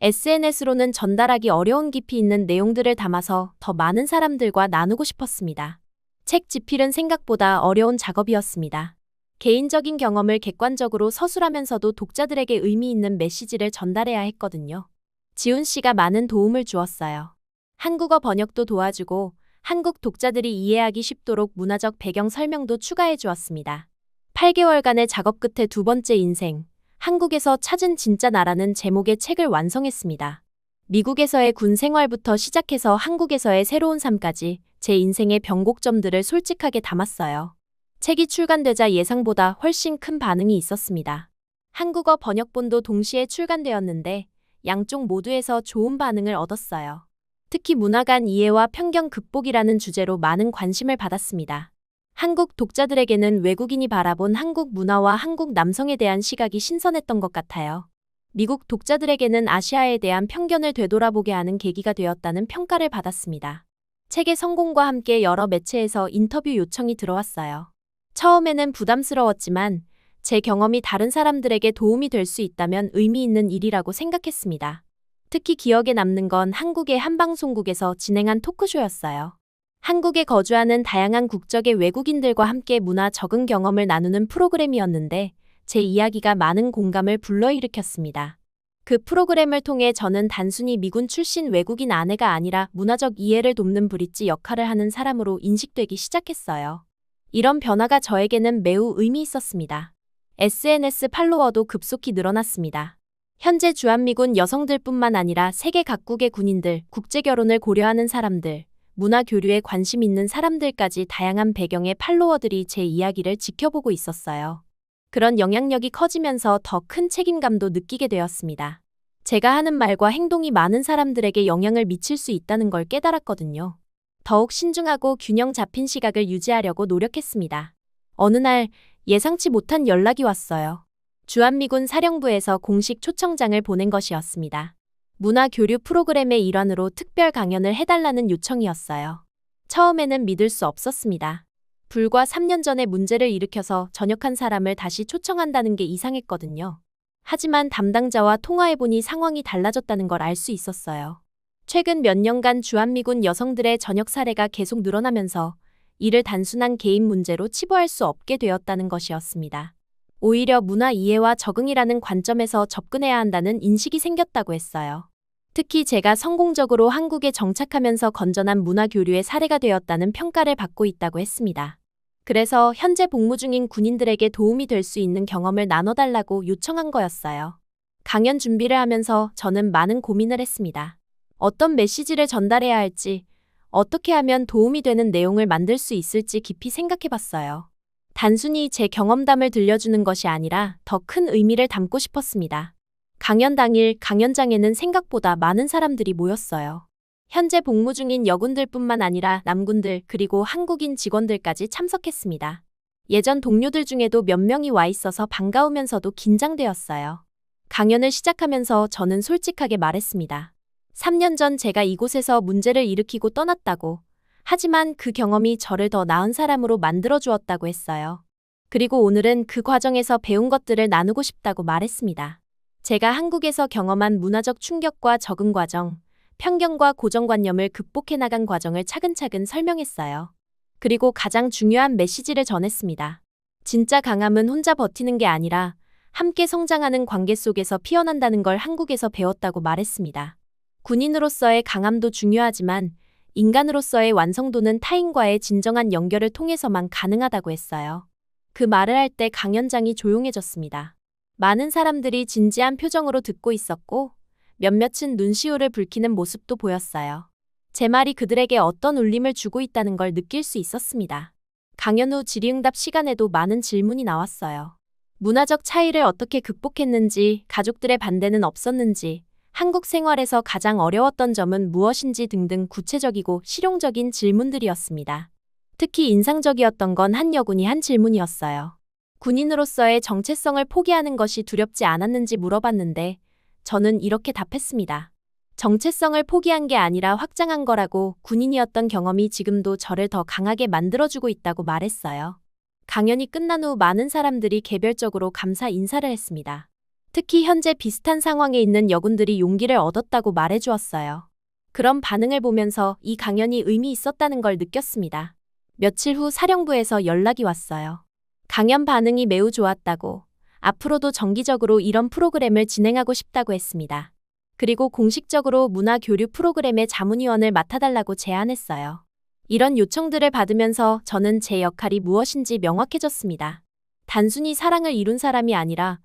SNS로는 전달하기 어려운 깊이 있는 내용들을 담아서 더 많은 사람들과 나누고 싶었습니다. 책 집필은 생각보다 어려운 작업이었습니다. 개인적인 경험을 객관적으로 서술하면서도 독자들에게 의미 있는 메시지를 전달해야 했거든요. 지훈 씨가 많은 도움을 주었어요. 한국어 번역도 도와주고 한국 독자들이 이해하기 쉽도록 문화적 배경 설명도 추가해 주었습니다. 8개월간의 작업 끝에 두 번째 인생, 한국에서 찾은 진짜 나라는 제목의 책을 완성했습니다. 미국에서의 군 생활부터 시작해서 한국에서의 새로운 삶까지 제 인생의 변곡점들을 솔직하게 담았어요. 책이 출간되자 예상보다 훨씬 큰 반응이 있었습니다. 한국어 번역본도 동시에 출간되었는데 양쪽 모두에서 좋은 반응을 얻었어요. 특히 문화 간 이해와 편견 극복이라는 주제로 많은 관심을 받았습니다. 한국 독자들에게는 외국인이 바라본 한국 문화와 한국 남성에 대한 시각이 신선했던 것 같아요. 미국 독자들에게는 아시아에 대한 편견을 되돌아보게 하는 계기가 되었다는 평가를 받았습니다. 책의 성공과 함께 여러 매체에서 인터뷰 요청이 들어왔어요. 처음에는 부담스러웠지만 제 경험이 다른 사람들에게 도움이 될 수 있다면 의미 있는 일이라고 생각했습니다. 특히 기억에 남는 건 한국의 한방송국에서 진행한 토크쇼였어요. 한국에 거주하는 다양한 국적의 외국인들과 함께 문화 적응 경험을 나누는 프로그램이었는데 제 이야기가 많은 공감을 불러일으켰습니다. 그 프로그램을 통해 저는 단순히 미군 출신 외국인 아내가 아니라 문화적 이해를 돕는 브릿지 역할을 하는 사람으로 인식되기 시작했어요. 이런 변화가 저에게는 매우 의미 있었습니다. SNS 팔로워도 급속히 늘어났습니다. 현재 주한미군 여성들뿐만 아니라 세계 각국의 군인들, 국제결혼을 고려하는 사람들, 문화 교류에 관심 있는 사람들까지 다양한 배경의 팔로워들이 제 이야기를 지켜보고 있었어요. 그런 영향력이 커지면서 더 큰 책임감도 느끼게 되었습니다. 제가 하는 말과 행동이 많은 사람들에게 영향을 미칠 수 있다는 걸 깨달았거든요. 더욱 신중하고 균형 잡힌 시각을 유지하려고 노력했습니다. 어느 날 예상치 못한 연락이 왔어요. 주한미군 사령부에서 공식 초청장을 보낸 것이었습니다. 문화 교류 프로그램의 일환으로 특별 강연을 해달라는 요청이었어요. 처음에는 믿을 수 없었습니다. 불과 3년 전에 문제를 일으켜서 전역한 사람을 다시 초청한다는 게 이상했거든요. 하지만 담당자와 통화해보니 상황이 달라졌다는 걸 알 수 있었어요. 최근 몇 년간 주한미군 여성들의 전역 사례가 계속 늘어나면서 이를 단순한 개인 문제로 치부할 수 없게 되었다는 것이었습니다. 오히려 문화 이해와 적응이라는 관점에서 접근해야 한다는 인식이 생겼다고 했어요. 특히 제가 성공적으로 한국에 정착하면서 건전한 문화 교류의 사례가 되었다는 평가를 받고 있다고 했습니다. 그래서 현재 복무 중인 군인들에게 도움이 될 수 있는 경험을 나눠달라고 요청한 거였어요. 강연 준비를 하면서 저는 많은 고민을 했습니다. 어떤 메시지를 전달해야 할지, 어떻게 하면 도움이 되는 내용을 만들 수 있을지 깊이 생각해봤어요. 단순히 제 경험담을 들려주는 것이 아니라 더 큰 의미를 담고 싶었습니다. 강연 당일 강연장에는 생각보다 많은 사람들이 모였어요. 현재 복무 중인 여군들뿐만 아니라 남군들 그리고 한국인 직원들까지 참석했습니다. 예전 동료들 중에도 몇 명이 와 있어서 반가우면서도 긴장되었어요. 강연을 시작하면서 저는 솔직하게 말했습니다. 3년 전 제가 이곳에서 문제를 일으키고 떠났다고. 하지만 그 경험이 저를 더 나은 사람으로 만들어주었다고 했어요. 그리고 오늘은 그 과정에서 배운 것들을 나누고 싶다고 말했습니다. 제가 한국에서 경험한 문화적 충격과 적응 과정, 편견과 고정관념을 극복해 나간 과정을 차근차근 설명했어요. 그리고 가장 중요한 메시지를 전했습니다. 진짜 강함은 혼자 버티는 게 아니라 함께 성장하는 관계 속에서 피어난다는 걸 한국에서 배웠다고 말했습니다. 군인으로서의 강함도 중요하지만 인간으로서의 완성도는 타인과의 진정한 연결을 통해서만 가능하다고 했어요. 그 말을 할 때 강연장이 조용해졌습니다. 많은 사람들이 진지한 표정으로 듣고 있었고 몇몇은 눈시울을 붉히는 모습도 보였어요. 제 말이 그들에게 어떤 울림을 주고 있다는 걸 느낄 수 있었습니다. 강연 후 질의응답 시간에도 많은 질문이 나왔어요. 문화적 차이를 어떻게 극복했는지, 가족들의 반대는 없었는지, 한국 생활에서 가장 어려웠던 점은 무엇인지 등등 구체적이고 실용적인 질문들이었습니다. 특히 인상적이었던 건 한 여군이 한 질문이었어요. 군인으로서의 정체성을 포기하는 것이 두렵지 않았는지 물어봤는데 저는 이렇게 답했습니다. 정체성을 포기한 게 아니라 확장한 거라고 군인이었던 경험이 지금도 저를 더 강하게 만들어주고 있다고 말했어요. 강연이 끝난 후 많은 사람들이 개별적으로 감사 인사를 했습니다. 특히 현재 비슷한 상황에 있는 여군들이 용기를 얻었다고 말해주었어요. 그런 반응을 보면서 이 강연이 의미 있었다는 걸 느꼈습니다. 며칠 후 사령부에서 연락이 왔어요. 강연 반응이 매우 좋았다고, 앞으로도 정기적으로 이런 프로그램을 진행하고 싶다고 했습니다. 그리고 공식적으로 문화교류 프로그램의 자문위원을 맡아달라고 제안했어요. 이런 요청들을 받으면서 저는 제 역할이 무엇인지 명확해졌습니다. 단순히 사랑을 이룬 사람이 아니라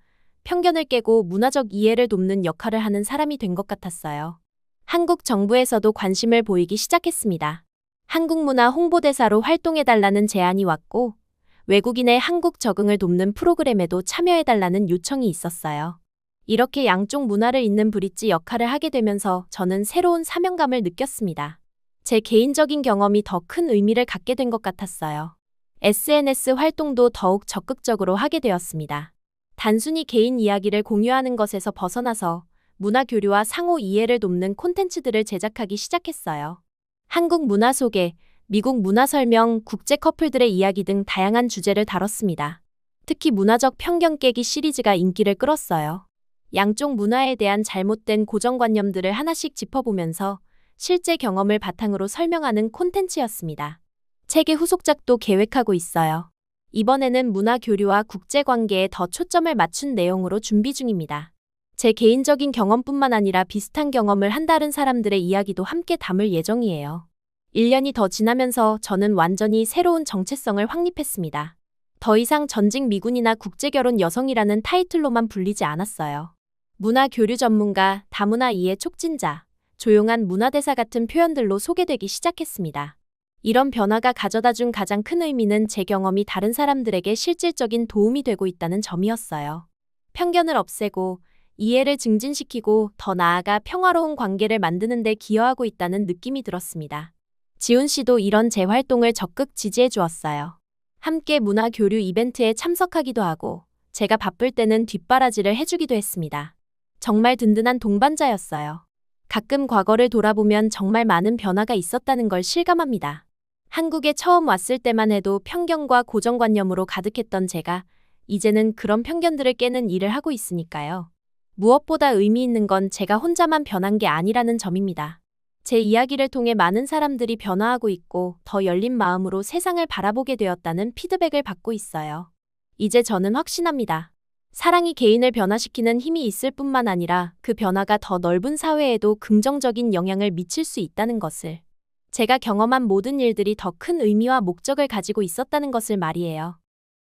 편견을 깨고 문화적 이해를 돕는 역할을 하는 사람이 된 것 같았어요. 한국 정부에서도 관심을 보이기 시작했습니다. 한국 문화 홍보대사로 활동해달라는 제안이 왔고, 외국인의 한국 적응을 돕는 프로그램에도 참여해달라는 요청이 있었어요. 이렇게 양쪽 문화를 잇는 브릿지 역할을 하게 되면서 저는 새로운 사명감을 느꼈습니다. 제 개인적인 경험이 더 큰 의미를 갖게 된 것 같았어요. SNS 활동도 더욱 적극적으로 하게 되었습니다. 단순히 개인 이야기를 공유하는 것에서 벗어나서 문화 교류와 상호 이해를 돕는 콘텐츠들을 제작하기 시작했어요. 한국 문화 소개, 미국 문화 설명, 국제 커플들의 이야기 등 다양한 주제를 다뤘습니다. 특히 문화적 편견 깨기 시리즈가 인기를 끌었어요. 양쪽 문화에 대한 잘못된 고정관념들을 하나씩 짚어보면서 실제 경험을 바탕으로 설명하는 콘텐츠였습니다. 책의 후속작도 계획하고 있어요. 이번에는 문화 교류와 국제 관계에 더 초점을 맞춘 내용으로 준비 중입니다. 제 개인적인 경험뿐만 아니라 비슷한 경험을 한 다른 사람들의 이야기도 함께 담을 예정이에요. 1년이 더 지나면서 저는 완전히 새로운 정체성을 확립했습니다. 더 이상 전직 미군이나 국제결혼 여성이라는 타이틀로만 불리지 않았어요. 문화 교류 전문가, 다문화 이해 촉진자, 조용한 문화대사 같은 표현들로 소개되기 시작했습니다. 이런 변화가 가져다준 가장 큰 의미는 제 경험이 다른 사람들에게 실질적인 도움이 되고 있다는 점이었어요. 편견을 없애고 이해를 증진시키고 더 나아가 평화로운 관계를 만드는 데 기여하고 있다는 느낌이 들었습니다. 지훈 씨도 이런 제 활동을 적극 지지해 주었어요. 함께 문화 교류 이벤트에 참석하기도 하고 제가 바쁠 때는 뒷바라지를 해주기도 했습니다. 정말 든든한 동반자였어요. 가끔 과거를 돌아보면 정말 많은 변화가 있었다는 걸 실감합니다. 한국에 처음 왔을 때만 해도 편견과 고정관념으로 가득했던 제가 이제는 그런 편견들을 깨는 일을 하고 있으니까요. 무엇보다 의미 있는 건 제가 혼자만 변한 게 아니라는 점입니다. 제 이야기를 통해 많은 사람들이 변화하고 있고 더 열린 마음으로 세상을 바라보게 되었다는 피드백을 받고 있어요. 이제 저는 확신합니다. 사랑이 개인을 변화시키는 힘이 있을 뿐만 아니라 그 변화가 더 넓은 사회에도 긍정적인 영향을 미칠 수 있다는 것을. 제가 경험한 모든 일들이 더 큰 의미와 목적을 가지고 있었다는 것을 말이에요.